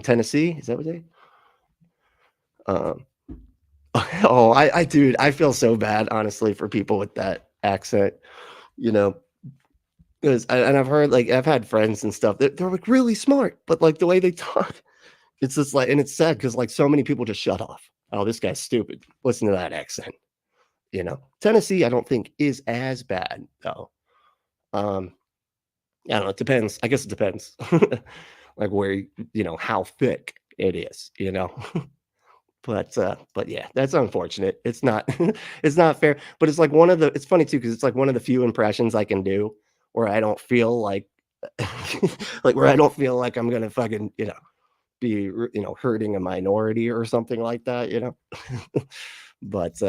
Tennessee. Is that what they? Dude, I feel so bad, honestly, for people with that accent, because I've heard, like, I've had friends and stuff that they're like really smart, but like the way they talk, it's just like, and it's sad because like so many people just shut off. Oh, this guy's stupid. Listen to that accent. Tennessee, I don't think is as bad though. I don't know. It depends. I guess it depends, like where how thick it is. But yeah, that's unfortunate. It's not it's not fair. But it's like it's funny too because it's like one of the few impressions I can do where I don't feel like where I don't feel like I'm gonna fucking be hurting a minority or something like that. But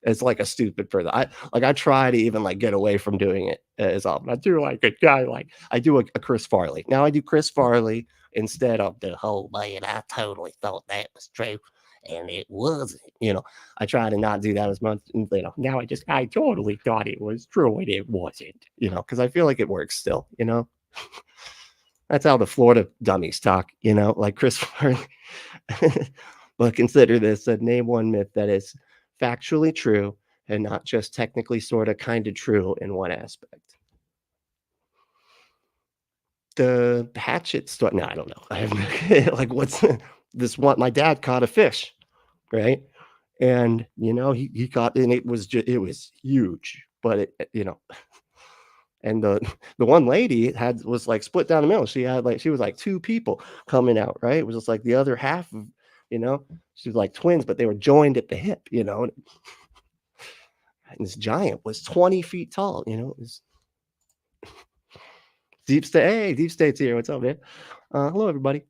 it's like a stupid person. I try to even like get away from doing it as often. I do like a guy I do a Chris Farley. Now I do Chris Farley instead of the whole man. I totally thought that was true, and it wasn't. I try to not do that as much. Now I totally thought it was true and it wasn't. Because I feel like it works still. That's how the Florida dummies talk. Like Chris Farley. But consider this: name one myth that is factually true and not just technically sort of kind of true in one aspect. The hatchet story. No, I don't know. I have like what's this one? My dad caught a fish, right? And he caught, and it was huge, but it and the one lady was like split down the middle. She was like two people coming out, right? It was just like the other half of she was like twins, but they were joined at the hip, and this giant was 20 feet tall, it was Deep State. Hey, Deep State's here. What's up, man? Hello, everybody.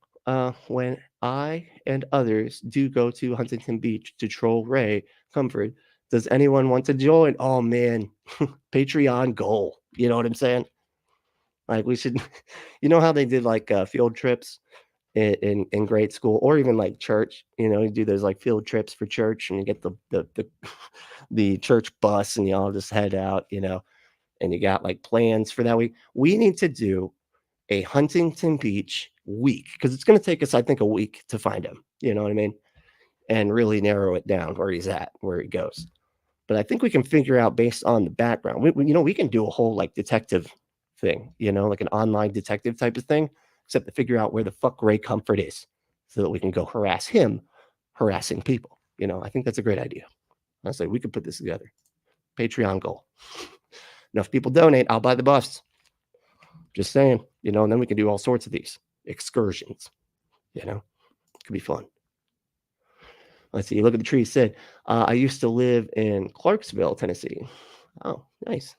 When I and others do go to Huntington Beach to troll Ray Comfort, does anyone want to join? Oh man, Patreon goal. You know what I'm saying? Like we should, how they did like field trips in grade school or even like church, you do those like field trips for church and you get the church bus and you all just head out, and you got like plans for that week. We need to do a Huntington Beach week because it's going to take us, I think, a week to find him. You know what I mean? And really narrow it down where he's at, where he goes. But I think we can figure out based on the background. We can do a whole like detective thing, like an online detective type of thing, except to figure out where the fuck Ray Comfort is so that we can go harass him, harassing people. I think that's a great idea. I say we could put this together. Patreon goal. Enough people donate, I'll buy the bus. Just saying, and then we can do all sorts of these excursions. It could be fun. Let's see. Look at the tree. Said, I used to live in Clarksville, Tennessee. Oh, nice.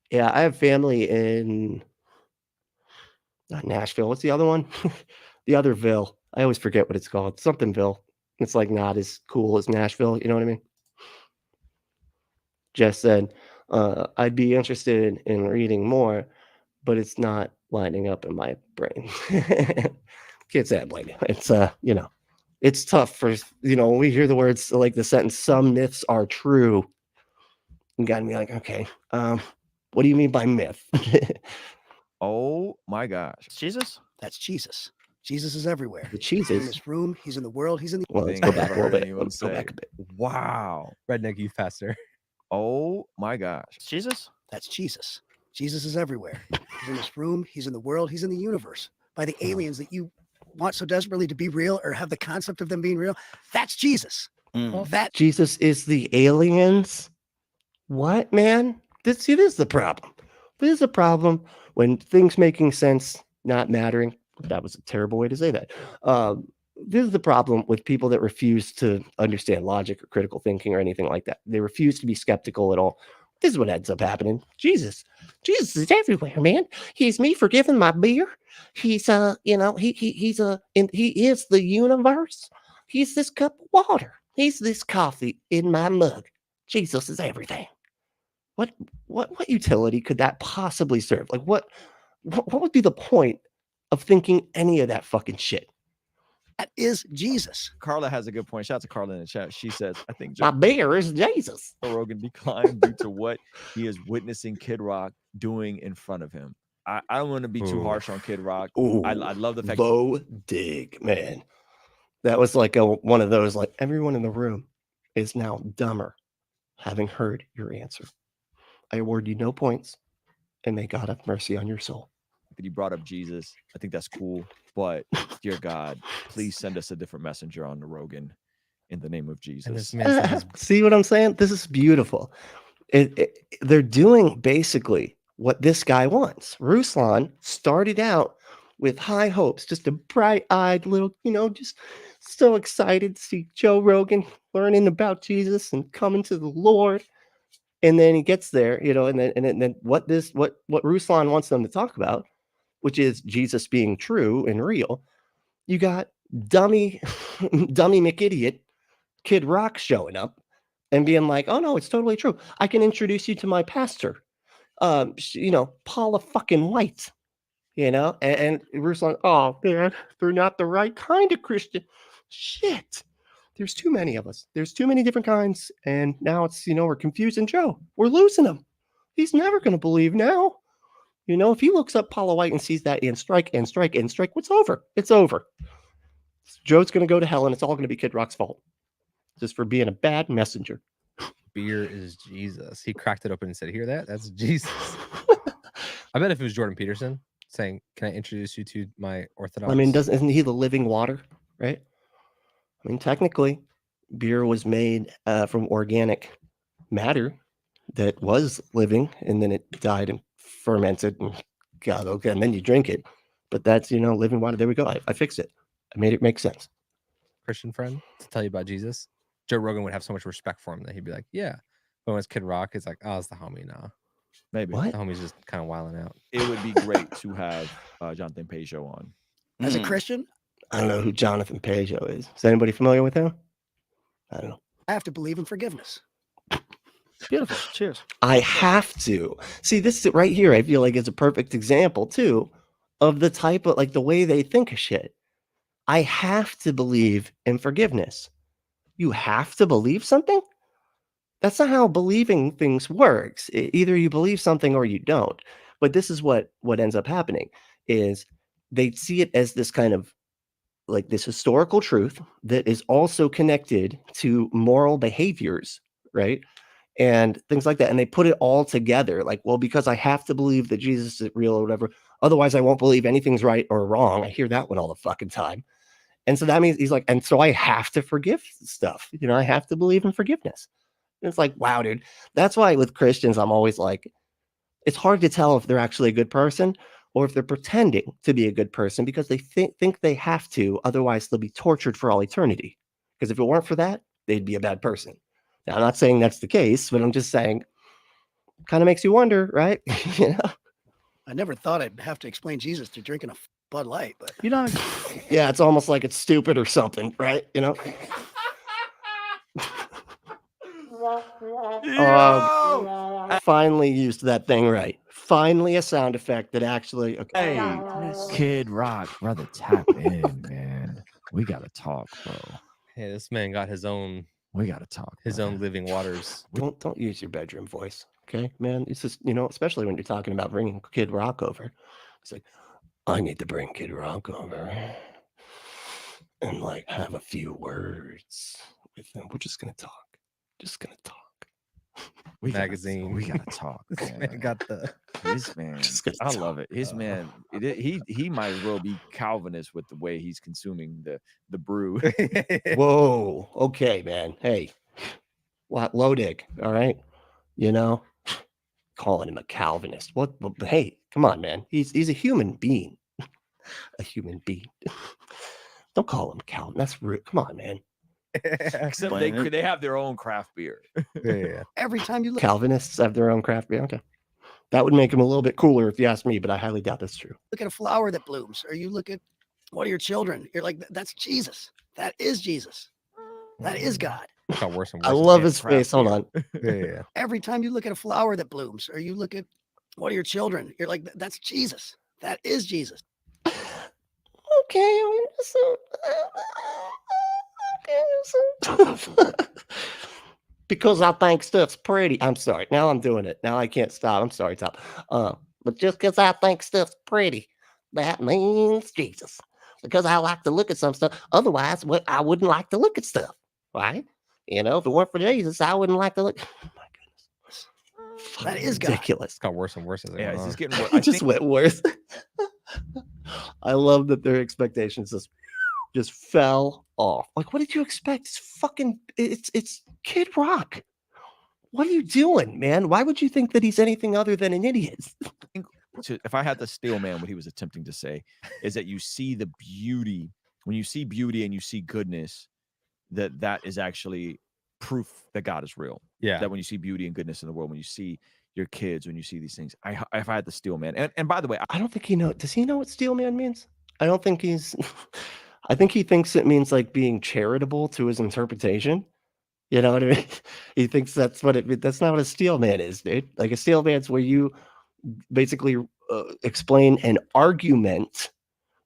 Yeah, I have family in not Nashville. What's the other one? The other Ville. I always forget what it's called. Somethingville. It's like not as cool as Nashville. You know what I mean? Jess said, I'd be interested in reading more, but it's not lining up in my brain. Can't say I blame you. It's, you know, it's tough for, you know, when we hear the words like the sentence, some myths are true. You got to be like, okay, what do you mean by myth? Oh my gosh. Jesus? That's Jesus. Jesus is everywhere. The He's in cheeses. this room. He's in the world. He's in the. Well, let's Thing go I've back a ever little heard bit. anyone Let's go say. back a bit. Wow. Redneck youth pastor. Oh my gosh. Jesus? That's Jesus. Jesus is everywhere. He's in this room. He's in the world. He's in the universe. By the aliens that you want so desperately to be real or have the concept of them being real, that's Jesus. Mm. That Jesus is the aliens? What, man? This is the problem. This is a problem when things making sense not mattering. That was a terrible way to say that. This is the problem with people that refuse to understand logic or critical thinking or anything like that. They refuse to be skeptical at all. This is what ends up happening. Jesus is everywhere, man. He's me forgiving my beer. He's you know, he is the universe. He's this cup of water. He's this coffee in my mug. Jesus is everything. What utility could that possibly serve? Like what would be the point of thinking any of that fucking shit? that is Jesus. Carla has a good point. Shout out to Carla in the chat. She says, I think My beer is Jesus. Joe Rogan declined due to what he is witnessing Kid Rock doing in front of him. I don't want to be too Ooh. harsh on Kid Rock. Ooh, I love the fact low dig, man. That was like one of those, like everyone in the room is now dumber having heard your answer. I award you no points, and may God have mercy on your soul. that he brought up Jesus. I think that's cool. But dear God, please send us a different messenger on the Rogan in the name of And this Jesus. man said his See what I'm saying? This is beautiful. They're doing basically what this guy wants. Ruslan started out with high hopes, just a bright-eyed little, just so excited to see Joe Rogan learning about Jesus and coming to the Lord. And then he gets there, and then what Ruslan wants them to talk about, which is Jesus being true and real. You got dummy McIdiot Kid Rock showing up and being like, "Oh no, it's totally true. I can introduce you to my pastor, Paula fucking White." And Ruslan, "Oh man, they're not the right kind of Christian." Shit. There's too many of us. There's too many different kinds. And now it's, we're confusing Joe. We're losing him. He's never going to believe now. If he looks up Paula White and sees that and strike, what's over? It's over. Joe's going to go to hell and it's all going to be Kid Rock's fault. Just for being a bad messenger. beer is Jesus. He cracked it open and said, "Hear that? That's Jesus." I bet if it was Jordan Peterson saying, "Can I introduce you to my Orthodox?" I mean, isn't he the living water, right? I mean, technically, beer was made from organic matter that was living, and then it died and fermented and got okay, and then you drink it. But that's, living water. There we go. I fixed it. I made it make sense. Christian friend to tell you about Jesus, Joe Rogan would have so much respect for him that he'd be like, "Yeah." But when it's Kid Rock, it's like, "Oh, it's the homie now." Maybe. What? The homie's just kind of wilding out. It would be great to have Jonathan Peugeot on. As a Mm. Christian, I don't know who Jonathan Peugeot is. Is anybody familiar with him? I don't know. I have to believe in forgiveness. Beautiful. Cheers. I have to. See, this is right here, I feel like is a perfect example too of the type of the way they think of shit. I have to believe in forgiveness. You have to believe something? That's not how believing things works. Either you believe something or you don't. But this is what ends up happening is they see it as this kind of this historical truth that is also connected to moral behaviors, right? And things like that. And they put it all together well, because I have to believe that Jesus is real or whatever. Otherwise, I won't believe anything's right or wrong. I hear that one all the fucking time. And so that means he's and so I have to forgive stuff. I have to believe in forgiveness. And it's wow, dude. That's why with Christians, I'm always it's hard to tell if they're actually a good person or if they're pretending to be a good person because they think they have to. Otherwise, they'll be tortured for all eternity. Because if it weren't for that, they'd be a bad person. Now, I'm not saying that's the case, but I'm just saying kind of makes you wonder, right? I never thought I'd have to explain Jesus to drinking a Bud Light, but You know, Yeah, it's almost like it's stupid or something, right? You know. I finally used that thing right. Finally, a sound effect that actually. Okay. Hey, Kid Rock, brother, tap in, man. We gotta talk, bro. Hey, this man got his own We gotta talk. brother. living waters. Don't use your bedroom voice, okay, man. It's just especially when you're talking about bringing Kid Rock over. It's like, I need to bring Kid Rock over and like have a few words with him. We're just gonna talk. Just gonna talk. We gotta- Magazine. we gotta talk. This man. man got the His man, Just gonna I talk. love it. His man, he might as well be Calvinist with the way he's consuming the brew. Whoa. Okay, man. Hey, what low dick? All right. Calling him a Calvinist. What? Hey, come on, man. He's a human being. A human being. Don't call him Calvin. That's rude. Come on, man. Except Explain it. they have their own craft beer. yeah. every time you look, Calvinists have their own craft beer. Okay. That would make him a little bit cooler if you ask me, but I highly doubt that's true. look at a flower that blooms, or you look at one of your children, you're like, that's Jesus. That is Jesus. That is God. It's got worse and worse. I as love it his craft face. Hold beer. on. gets. Yeah. Every time you look at a flower that blooms, or you look at one of your children, you're like, that's Jesus. That is Jesus. Okay. Because I think stuff's pretty. I'm sorry. Now I'm doing it. Now I can't stop. I'm sorry, Top. But just because I think stuff's pretty, that means Jesus. Because I like to look at some stuff. Otherwise, I wouldn't like to look at stuff, right? If it weren't for Jesus, I wouldn't like to look. Oh my goodness. That is God. ridiculous. It's got worse and worse as it Yeah, goes it's just on. getting worse. It just went worse. I love that their expectations just fell off. Like, what did you expect? It's Kid Rock. What are you doing, man? Why would you think that he's anything other than an idiot? If I had to steal man, what he was attempting to say is that you see the beauty. When you see beauty and you see goodness, that is actually proof that God is real. Yeah. That when you see beauty and goodness in the world, when you see your kids, when you see these things, if I had to steal man, and by the way, I don't think does he know what steel man means? I don't think I think he thinks it means like being charitable to his interpretation. You know what I mean? He thinks that's what it means. That's not what a steel man is, dude. Like a steel man's where you basically explain an argument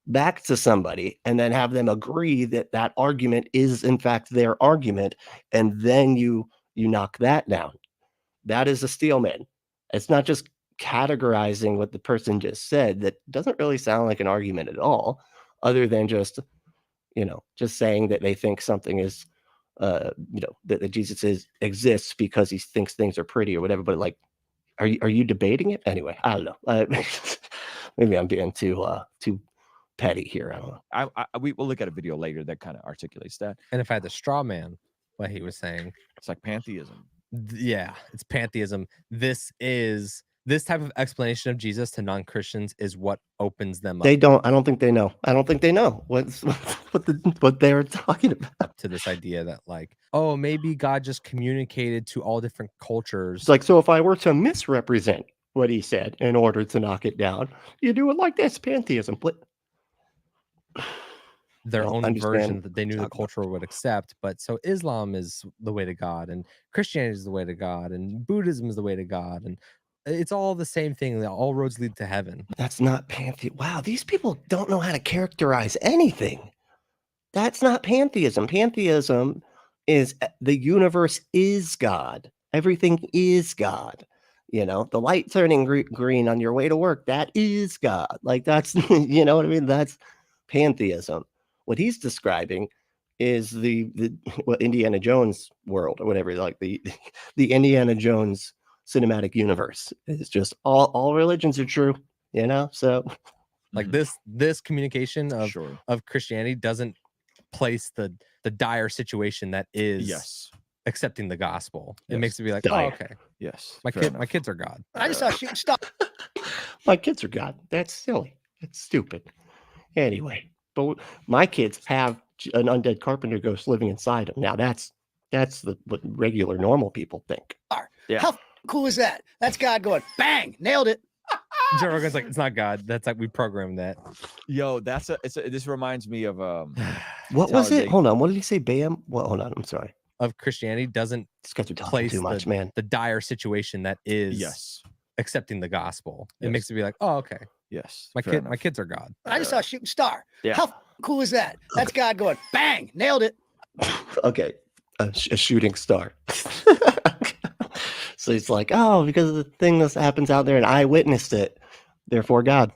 back to somebody and then have them agree that that argument is in fact their argument, and then you knock that down. That is a steel man. It's not just categorizing what the person just said. That doesn't really sound like an argument at all, other than just just saying that they think something is that Jesus exists because he thinks things are pretty or whatever. But like, are you debating it anyway? I don't know. Maybe I'm being too petty here. I don't know. We will look at a video later that kind of articulates that. And if I had the straw man, what he was saying, It's like pantheism. yeah, it's pantheism. This type of explanation of Jesus to non-Christians is what opens them up I don't think they know. I don't think they know what they're talking about. to this idea that like, oh, maybe God just communicated to all different cultures. It's like, so if I were to misrepresent what he said in order to knock it down, you do it like this, pantheism. But their don't own understand version that they knew the talk about. culture would accept. But so Islam is the way to God, and Christianity is the way to God, and Buddhism is the way to God, and it's all the same thing. All roads lead to heaven. That's not pantheism. Wow, these people don't know how to characterize anything. That's not pantheism. Pantheism is the universe is God. Everything is God. The light turning green on your way to work, that is God. Like that's, you know what I mean? That's pantheism. What he's describing is the Indiana Jones world or whatever, like the Indiana Jones cinematic universe. It's just all religions are true, so Like this communication of Sure. of Christianity doesn't place the dire situation that is Yes. accepting the gospel. It Yes. makes it be like, Dire. oh, okay, Yes. my fair enough. kids are God. I just saw shooting stuff. my kids are God. That's silly. That's stupid. Anyway, but my kids have an undead carpenter ghost living inside them. Now that's what regular normal people think. Yeah. How cool is that? That's God going, bang, nailed it. Joe Rogan's like, it's not God. That's like we programmed that. Yo, this reminds me of What was it? Talladega. Hold on. What did he say? Bam. Well, hold on. I'm sorry. Of Christianity doesn't These guys are talking place too much, man. the dire situation that is Yes. accepting the gospel. It Yes. makes it be like, oh, okay, Yes. my fair enough. kids are God. I just saw a shooting star. Yeah. How cool is that? That's God going bang, nailed it. Okay. A shooting star. So he's like, oh, because of the thing that happens out there and I witnessed it. Therefore, God.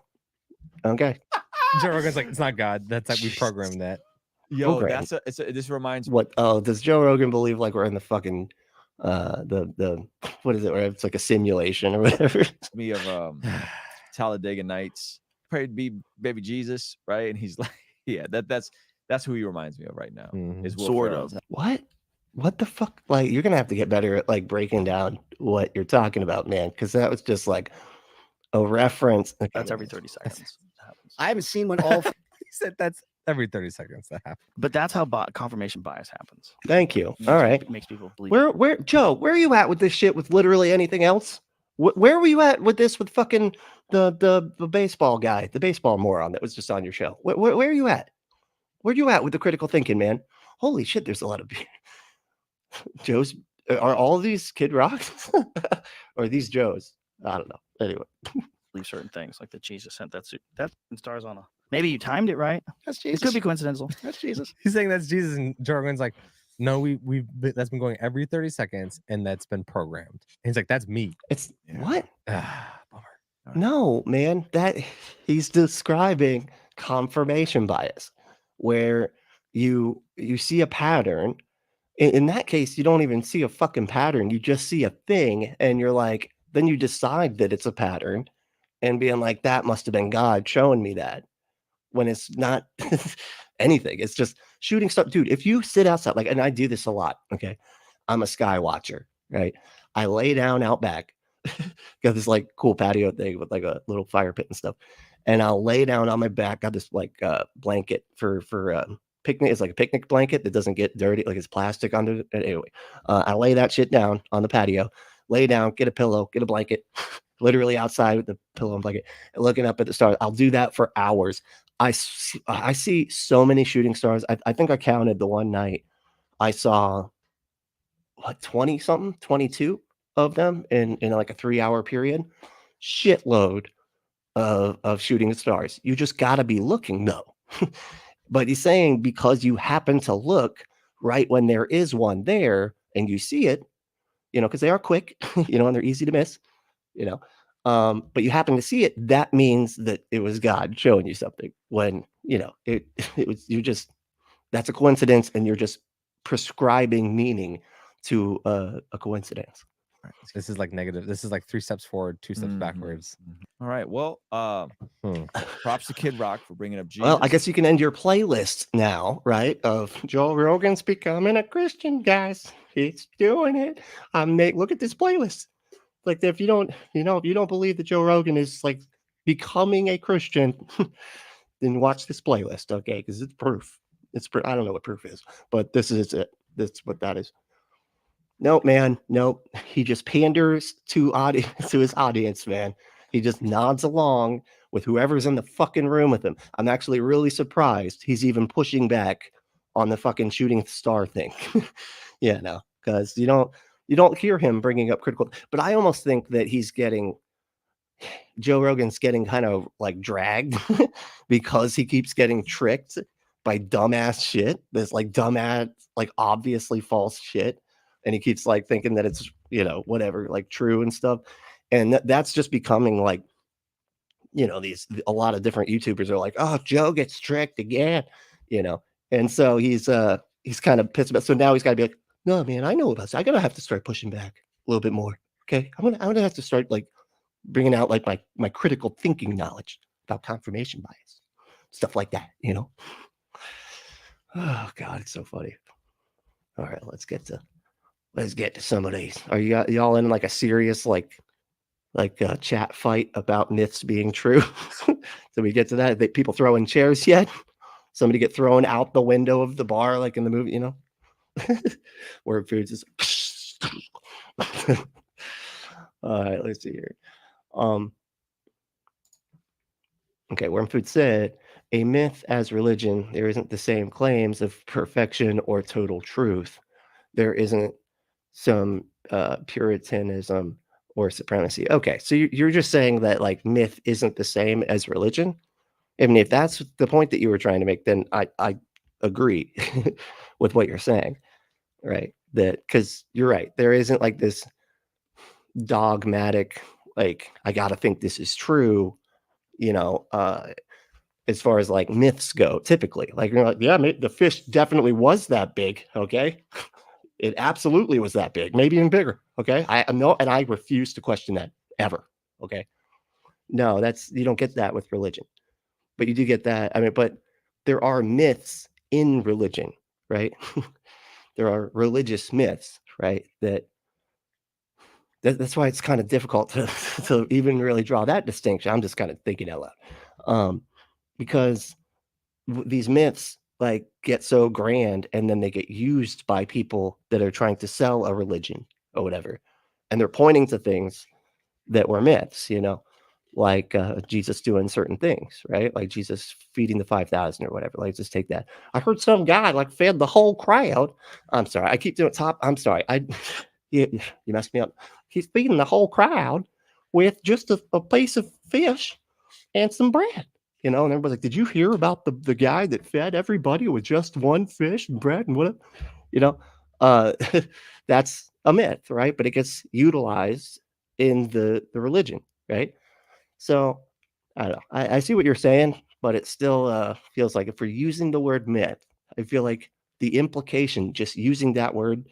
Okay. Joe Rogan's like, it's not God. That's like we programmed that. Yo, program. this reminds me. What? Oh, does Joe Rogan believe like we're in the fucking the what is it? Where it's like a simulation or whatever. Me of Talladega Nights. Pray to be baby Jesus, right? And he's like, yeah, that's who he reminds me of right now. Mhm. Is Will Sort Ferrell. of. What? What the fuck? Like, you're gonna have to get better at like breaking down what you're talking about, man. Because that was just like a reference. Okay, That's every 30 seconds. It happens. I haven't seen one all. He said that's every 30 seconds that happens. But that's how confirmation bias happens. Thank you. Makes All right. It makes people believe. Where, Joe? Where are you at with this shit? With literally anything else? Where were you at with this? With fucking the baseball guy, the baseball moron that was just on your show. Where are you at? Where are you at with the critical thinking, man? Holy shit! There's a lot of Joe's. Are all of these Kid Rocks or these Joes? I don't know. Anyway, believe certain things, like that Jesus sent that suit. That stars on a. Maybe you timed it right. That's It Jesus. could be coincidental. That's Jesus. He's saying that's Jesus, and Joe Rogan's like, no, that's been going every 30 seconds, and that's been programmed. And he's like, that's me. it's Yeah. what? Bummer. No, man. That he's describing confirmation bias, where you see a pattern. In that case, you don't even see a fucking pattern. You just see a thing, and you're like, then you decide that it's a pattern, and being like, that must have been God showing me that, when it's not anything. It's just shooting stuff, dude. If you sit outside, like, and I do this a lot. Okay, I'm a sky watcher, right? I lay down out back, got this like cool patio thing with like a little fire pit and stuff, and I'll lay down on my back. Got this like blanket for picnic. It's like a picnic blanket that doesn't get dirty, like it's plastic under it. Anyway, I lay that shit down on the patio, lay down, get a pillow, get a blanket, literally outside with the pillow and blanket, and looking up at the stars. I'll do that for hours. I see so many shooting stars. I think I counted the one night I saw what 20 something, 22 of them in like a 3-hour period. Shitload of shooting stars. You just got to be looking though. But he's saying because you happen to look right when there is one there and you see it, because they are quick, and they're easy to miss, but you happen to see it, that means that it was God showing you something when, it was, that's a coincidence, and you're just prescribing meaning to a coincidence. This is like negative. This is like 3 steps forward, 2 steps Mhm. backwards. All right. Well, props to Kid Rock for bringing up Jesus. Well, I guess you can end your playlist now, right? Of Joe Rogan's becoming a Christian, guys. He's doing it. Look at this playlist. Like, if you don't believe that Joe Rogan is like becoming a Christian, then watch this playlist, okay? Because it's proof. I don't know what proof is, but this is it. That's what that is. Nope, man. Nope. He just panders to his audience, man. He just nods along with whoever's in the fucking room with him. I'm actually really surprised he's even pushing back on the fucking shooting star thing. Yeah, no, because you don't hear him bringing up critical. But I almost think that Joe Rogan's getting kind of like dragged because he keeps getting tricked by dumbass shit. This like dumbass, like obviously false shit. And he keeps like thinking that it's, whatever, like true and stuff. And that's just becoming like, a lot of different YouTubers are like, oh, Joe gets tricked again, And so he's kind of pissed about. So now he's got to be like, no, man, I know about this. I'm going to have to start pushing back a little bit more. Okay. I'm going to have to start like bringing out like my critical thinking knowledge about confirmation bias, stuff like that, Oh God, it's so funny. All right, let's get to some of these. Are y'all in like a serious like chat fight about myths being true? So we get to that. People throwing chairs yet? Somebody get thrown out the window of the bar, like in the movie, where foods is. All right, let's see here. Okay, Wormfood said, a myth as religion, there isn't the same claims of perfection or total truth. There isn't some Puritanism or supremacy. Okay, so you're just saying that like myth isn't the same as religion? I mean, if that's the point that you were trying to make, then I agree with what you're saying, right? That because you're right, there isn't like this dogmatic, like I got to think this is true, you know, as far as like myths go. Typically, like you're like, yeah, the fish definitely was that big. Okay, it absolutely was that big, maybe even bigger. Okay, I know, and I refuse to question that ever. Okay, no, that's you don't get that with religion. But you do get that. I mean, but there are myths in religion, right? There are religious myths, right? That's why it's kind of difficult to even really draw that distinction. I'm just kind of thinking out loud, because these myths like get so grand, and then they get used by people that are trying to sell a religion or whatever, and they're pointing to things that were myths, you know, like Jesus doing certain things, right? Like Jesus feeding the 5,000 or whatever. Like, just take that. I heard some guy like fed the whole crowd. I'm sorry. I keep doing top. I'm sorry. You messed me up. He's feeding the whole crowd with just a piece of fish and some bread. You know, and everybody's like, did you hear about the guy that fed everybody with just one fish and bread and whatever? You know, that's a myth, right? But it gets utilized in the religion, right? So I don't know. I see what you're saying, but it still feels like if we're using the word myth, I feel like the implication just using that word,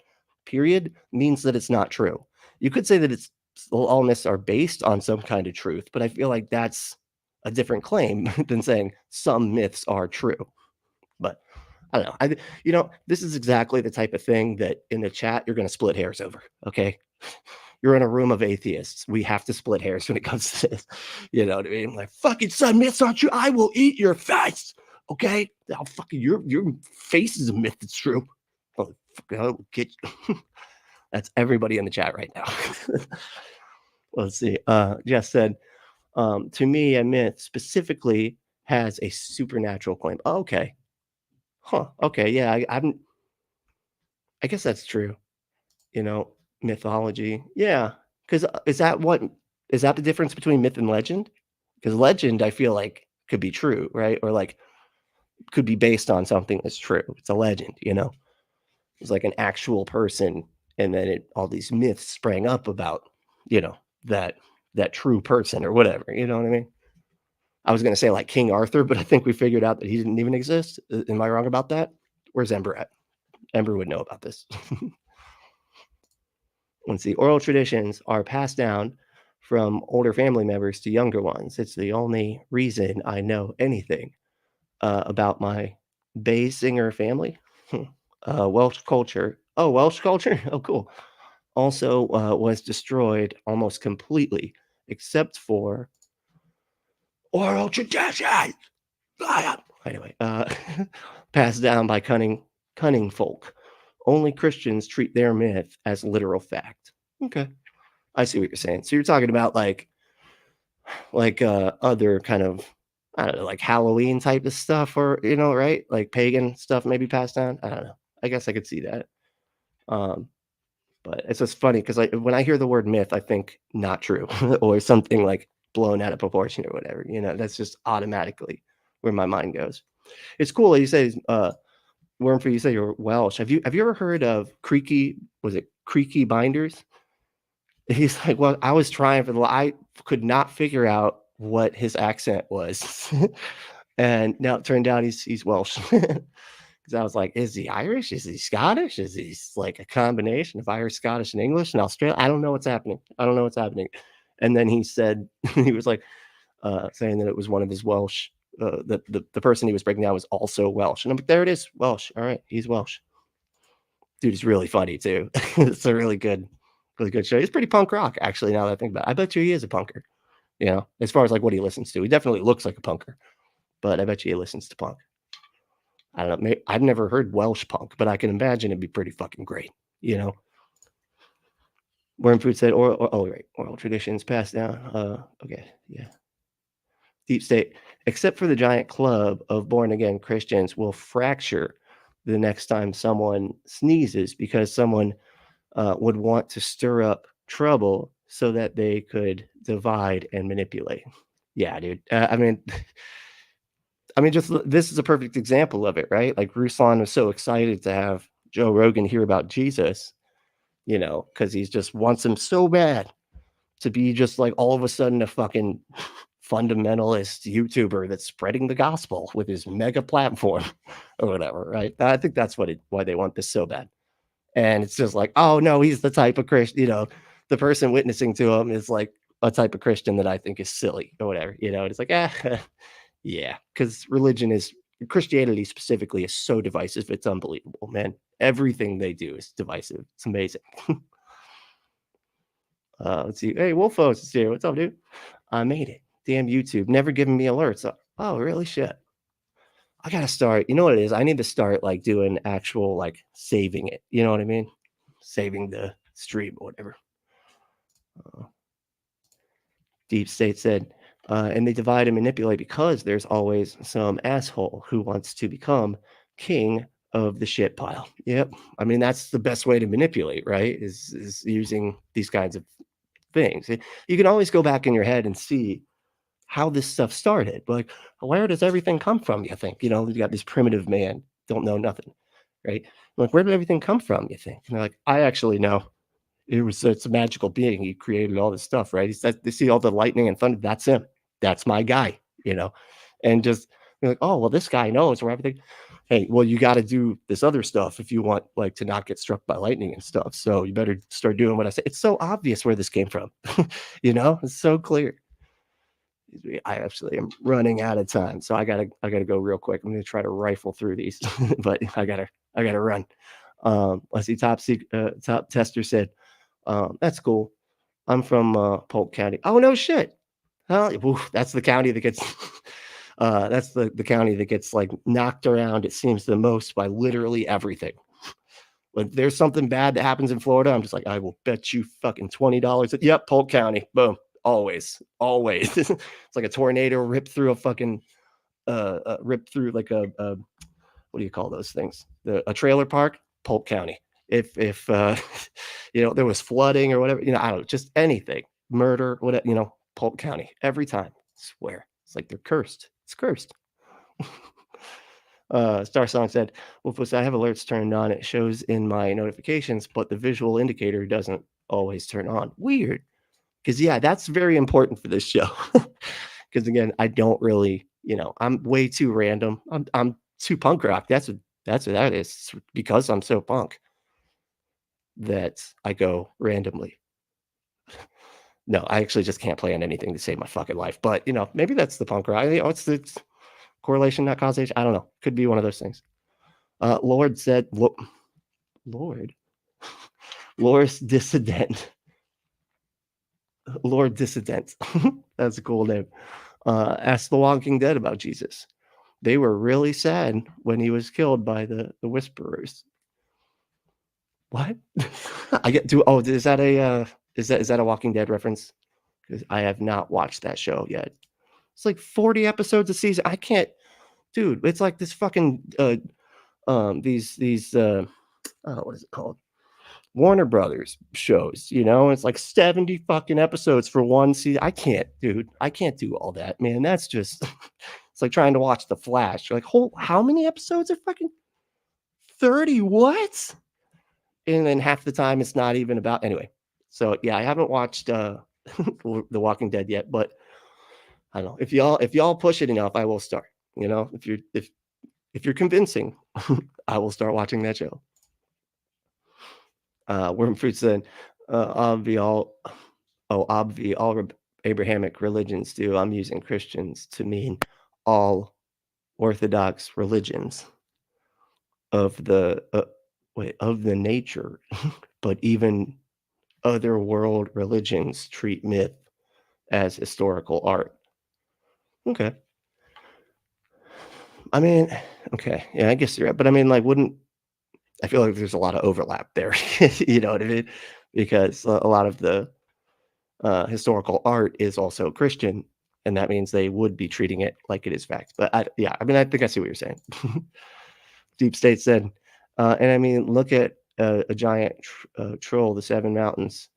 period, means that it's not true. You could say that it's all myths are based on some kind of truth, but I feel like that's a different claim than saying some myths are true. But I don't know. This is exactly the type of thing that in the chat you're going to split hairs over. Okay. You're in a room of atheists. We have to split hairs when it comes to this. You know what I mean? Like, fucking son, myths aren't true. I will eat your face. Okay. I'll fucking your face is a myth that's true. I'll get you. That's everybody in the chat right now. Let's see. Jess said, to me, a myth specifically has a supernatural claim. Oh, okay. Huh. Okay. Yeah. I guess that's true. You know, mythology. Yeah. Because is that the difference between myth and legend? Because legend, I feel like, could be true, right? Or like could be based on something that's true. It's a legend, you know. It's like an actual person, and then all these myths sprang up about, you know, that true person or whatever. You know what I mean? I was going to say like King Arthur, but I think we figured out that he didn't even exist. Am I wrong about that? Where's Ember at? Ember would know about this. Let's see. Oral traditions are passed down from older family members to younger ones. It's the only reason I know anything about my Bay Singer family. Welsh culture. Oh, Welsh culture? Oh, cool. Also was destroyed almost completely, except for oral tradition. Anyway, passed down by cunning folk. Only Christians treat their myth as literal fact. Okay, I see what you're saying. So you're talking about like other kind of, I don't know, like Halloween type of stuff, or you know, right? Like pagan stuff maybe passed down. I don't know. I guess I could see that. But it's just funny because when I hear the word myth, I think not true or something like blown out of proportion or whatever. You know, that's just automatically where my mind goes. It's cool that you say, Wormford, you say you're Welsh. Have you ever heard of Creaky Binders? He's like, well, I was trying I could not figure out what his accent was. And now it turned out he's Welsh. Because I was like, is he Irish? Is he Scottish? Is he like a combination of Irish, Scottish, and English and Australia? I don't know what's happening. And then he said, he was like saying that it was one of his Welsh, the person he was breaking down was also Welsh. And I'm like, there it is, Welsh. All right, he's Welsh. Dude, it's really funny too. It's a really good show. He's pretty punk rock, actually, now that I think about it. I bet you he is a punker, you know, as far as like what he listens to. He definitely looks like a punker, but I bet you he listens to punk. I don't know. I've never heard Welsh punk, but I can imagine it'd be pretty fucking great, you know. Wormfood said, oral traditions passed down. Okay, yeah. Deep State, except for the giant club of born-again Christians, will fracture the next time someone sneezes because someone would want to stir up trouble so that they could divide and manipulate. Yeah, dude. I mean, just this is a perfect example of it, right? Like Ruslan was so excited to have Joe Rogan hear about Jesus, you know, because he just wants him so bad to be just like all of a sudden a fucking fundamentalist YouTuber that's spreading the gospel with his mega platform or whatever, right? I think that's why they want this so bad. And it's just like, oh no, he's the type of Christian, you know, the person witnessing to him is like a type of Christian that I think is silly or whatever, you know. It's like, yeah, because Christianity specifically is so divisive, it's unbelievable, man. Everything they do is divisive. It's amazing. Let's see. Hey, Wolfos is here. What's up, dude? I made it. Damn YouTube, never giving me alerts. Oh, really? Shit. I gotta start. You know what it is? I need to start like doing actual like saving it. You know what I mean? Saving the stream or whatever. Deep State said, and they divide and manipulate because there's always some asshole who wants to become king of the shit pile. Yep. I mean, that's the best way to manipulate, right? Is using these kinds of things. You can always go back in your head and see how this stuff started. Like, where does everything come from, you think? You know, you got this primitive man, don't know nothing, right? Like, where did everything come from, you think? And they're like, I actually know. It's a magical being. He created all this stuff, right? They see all the lightning and thunder. That's him. That's my guy, you know? And just you're like, oh, well, this guy knows where everything. Hey, well, you got to do this other stuff if you want like to not get struck by lightning and stuff. So you better start doing what I say. It's so obvious where this came from. You know, it's so clear. I actually am running out of time, so I gotta go real quick. I'm gonna try to rifle through these, but I gotta run. Let's see. Top tester said, "That's cool. I'm from Polk County. Oh no shit. That's the county that gets that's the county that gets like knocked around. It seems the most by literally everything. When there's something bad that happens in Florida, I'm just like, I will bet you fucking $20. Yep, Polk County. Boom. Always. It's like a tornado ripped through a fucking ripped through like a what do you call those things? A trailer park, Polk County. If you know, there was flooding or whatever, you know, I don't know, just anything, murder, whatever, you know, Polk County every time. I swear, it's like they're cursed. It's cursed. Star Song said, well, I have alerts turned on. It shows in my notifications, but the visual indicator doesn't always turn on. Weird. Because yeah, that's very important for this show. Because again, I don't really, you know, I'm way too random. I'm too punk rock. That's what that is. It's because I'm so punk that I go randomly. No, I actually just can't play on anything to save my fucking life. But you know, maybe that's the punk rock. It's the correlation, not causation. I don't know. Could be one of those things. Lord said, Loris Dissident. Lord Dissident. That's a cool name. Asked The Walking Dead about Jesus. They were really sad when he was killed by the Whisperers. What? I get to. Oh, is that a Walking Dead reference? Because I have not watched that show yet. It's like 40 episodes a season. I can't, dude. It's like this fucking what is it called? Warner Brothers shows, you know, it's like 70 fucking episodes for one season. I can't, dude. I can't do all that, man. That's just, it's like trying to watch The Flash. You're like, how many episodes are fucking 30? What? And then half the time it's not even about, anyway. So yeah, I haven't watched The Walking Dead yet, but I don't know. If y'all push it enough, I will start. You know, if you're convincing, I will start watching that show. Wormfruit said, all Abrahamic religions do. I'm using Christians to mean all Orthodox religions of the nature, but even other world religions treat myth as historical art. Okay. I mean, okay, yeah, I guess you're right, but I mean, like, I feel like there's a lot of overlap there. You know what I mean? Because a lot of the historical art is also Christian, and that means they would be treating it like it is fact. But I think I see what you're saying. Deep State said, and I mean, look at a giant troll, the Seven Mountains.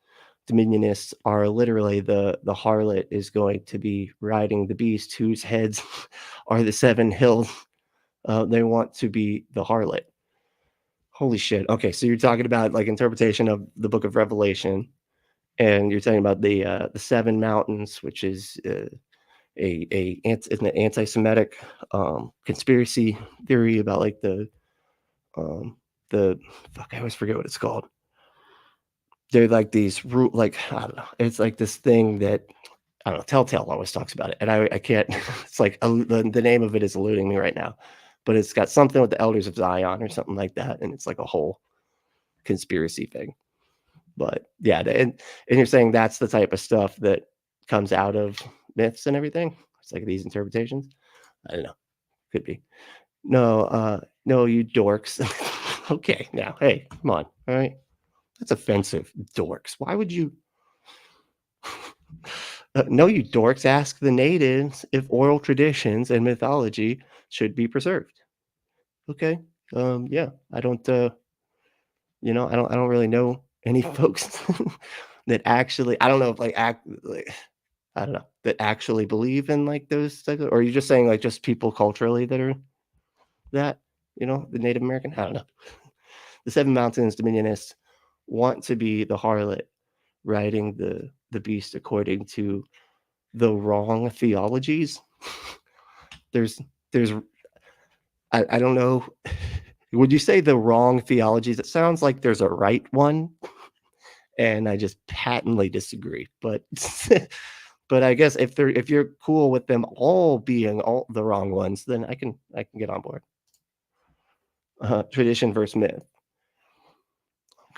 Dominionists are literally the harlot is going to be riding the beast whose heads are the 7 hills. They want to be the harlot. Holy shit. Okay, so you're talking about like interpretation of the book of Revelation, and you're talking about the 7 mountains, which is an anti-Semitic conspiracy theory about like the fuck, I always forget what it's called. They're like these like, I don't know. It's like this thing that I don't know. Telltale always talks about it, and I can't. It's like the name of it is eluding me right now, but it's got something with the Elders of Zion or something like that, and it's like a whole conspiracy thing. But yeah, and you're saying that's the type of stuff that comes out of myths and everything. It's like these interpretations. I don't know. Could be. No, you dorks. Okay, now, hey, come on, all right. That's offensive, dorks. Why would you? No, you dorks. Ask the natives if oral traditions and mythology should be preserved. Okay. Yeah, I don't. I don't really know any folks that actually. I don't know if I don't know, that actually believe in like those types of, or are you just saying like just people culturally that are that, the Native American? I don't know. The 7 Mountains Dominionists want to be the harlot riding the beast according to the wrong theologies. there's I don't know. Would you say the wrong theologies? It sounds like there's a right one, and I just patently disagree. But but I guess if you're cool with them all being all the wrong ones, then I can get on board. Tradition versus myth.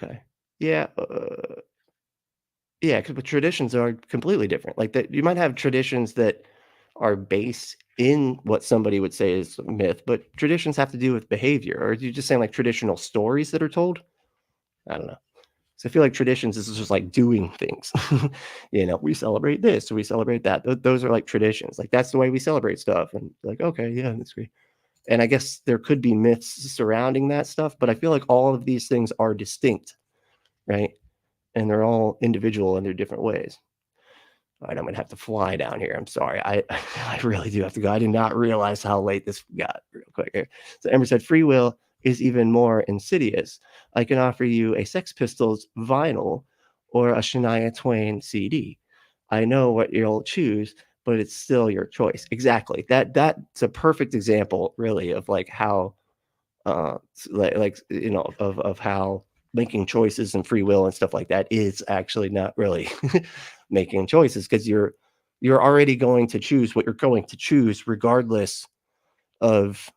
Okay. Yeah. Yeah, but traditions are completely different. Like that, you might have traditions that are based in what somebody would say is myth, but traditions have to do with behavior. Or are you just saying like traditional stories that are told? I don't know. So I feel like traditions is just like doing things. We celebrate this, or we celebrate that. Those are like traditions. Like that's the way we celebrate stuff. And like, okay, yeah, that's great. And I guess there could be myths surrounding that stuff, but I feel like all of these things are distinct, right? And they're all individual in their different ways. All right, I'm gonna have to fly down here. I'm sorry. I really do have to go. I did not realize how late this got real quick here. So Ember said, free will is even more insidious. I can offer you a Sex Pistols vinyl or a Shania Twain CD. I know what you'll choose, but it's still your choice. Exactly. That's a perfect example, really, of like how, of how making choices and free will and stuff like that is actually not really making choices, because you're already going to choose what you're going to choose regardless of,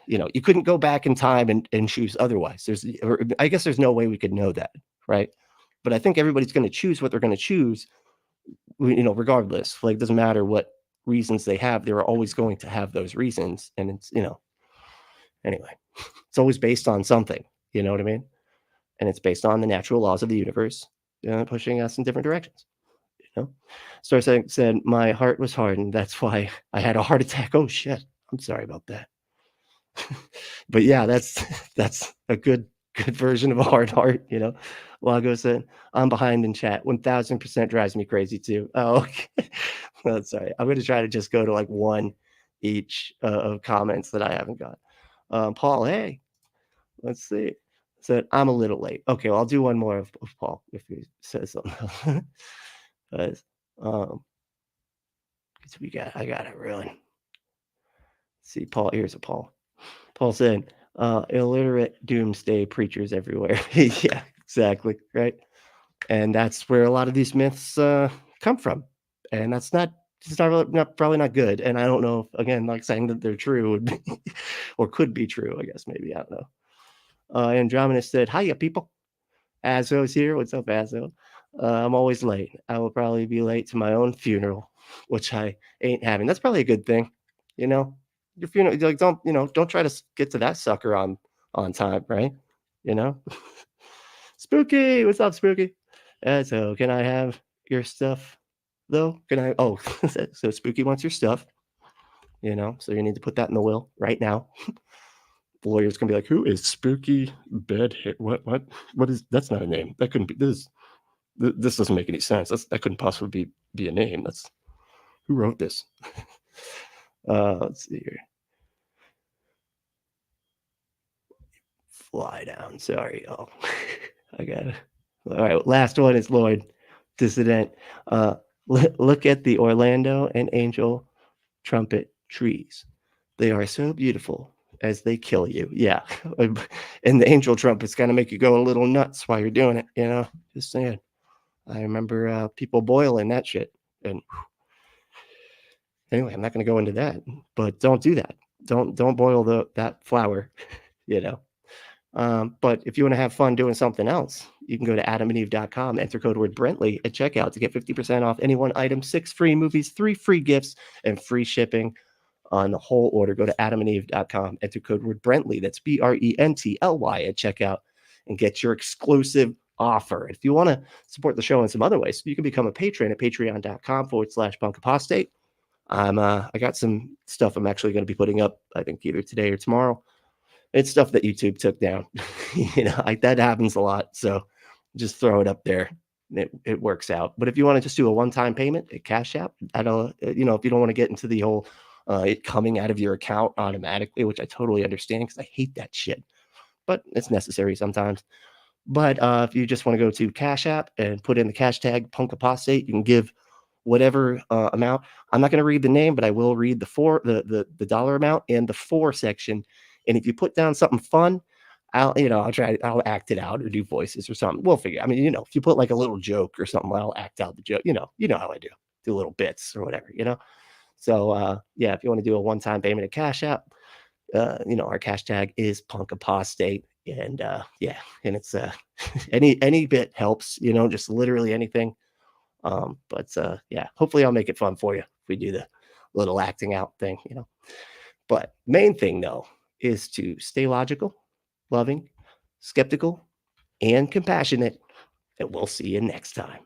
you couldn't go back in time and choose otherwise. I guess there's no way we could know that, right? But I think everybody's going to choose what they're going to choose, regardless. Like, it doesn't matter what reasons they have, they're always going to have those reasons. And it's, anyway, it's always based on something, you know what I mean? And it's based on the natural laws of the universe, pushing us in different directions. Star said, my heart was hardened. That's why I had a heart attack. Oh shit. I'm sorry about that. But yeah, that's a good version of a hard heart, Lago said, I'm behind in chat. 1000% drives me crazy too. Oh, okay. Well, sorry. I'm going to try to just go to like one each of comments that I haven't got. Paul, hey, let's see. Said, I'm a little late. Okay, well, I'll do one more of Paul if he says something. Because I got it really. See, Paul, here's a Paul. Paul said, illiterate doomsday preachers everywhere. Yeah, exactly. Right. And that's where a lot of these myths come from. And it's probably not good. And I don't know if, again, like saying that they're true would be, or could be true, I guess, maybe. I don't know. Andromeda said, hiya, people. Azo's here. What's up, Azo? I'm always late. I will probably be late to my own funeral, which I ain't having. That's probably a good thing. Your funeral, like, don't try to get to that sucker on time, right? Spooky. What's up, Spooky? So can I have your stuff though? Can I? Oh, so Spooky wants your stuff. You know, so you need to put that in the will right now. The lawyer's gonna be like, "Who is Spooky Bedhead? What is? That's not a name. That couldn't be. This doesn't make any sense. That couldn't possibly be a name. That's who wrote this." Let's see here. Fly down. Sorry, y'all. I got it. All right. Last one is Lloyd Dissident. Look at the Orlando and Angel trumpet trees. They are so beautiful as they kill you. Yeah. And the angel trumpet's gonna make you go a little nuts while you're doing it, you know. Just saying. I remember people boiling that shit. And anyway, I'm not gonna go into that, but don't do that. Don't boil that flour, you know. But if you want to have fun doing something else, you can go to adamandeve.com, enter code word Brentley at checkout to get 50% off any one item, 6 free movies, 3 free gifts, and free shipping on the whole order. Go to adamandeve.com, enter code word Brentley, that's Brently at checkout, and get your exclusive offer. If you want to support the show in some other ways, you can become a patron at patreon.com/punkapostate. I got some stuff I'm actually going to be putting up, I think either today or tomorrow. It's stuff that YouTube took down. You know, like that happens a lot. So just throw it up there. It works out. But if you want to just do a one-time payment at Cash App, I don't, you know, if you don't want to get into the whole it coming out of your account automatically, which I totally understand because I hate that shit. But it's necessary sometimes. But if you just want to go to Cash App and put in the cash tag Punkapostate, you can give whatever amount. I'm not going to read the name, but I will read the dollar amount and the for section. And if you put down something fun, I'll act it out or do voices or something. We'll figure. I mean, you know, if you put like a little joke or something, I'll act out the joke. You know how I do little bits or whatever, you know? So yeah, if you want to do a one-time payment at Cash App, you know, our cash tag is Punkapostate. And yeah, and it's any bit helps, you know, just literally anything. But yeah, hopefully I'll make it fun for you if we do the little acting out thing, you know. But main thing though is to stay logical, loving, skeptical, and compassionate. And we'll see you next time.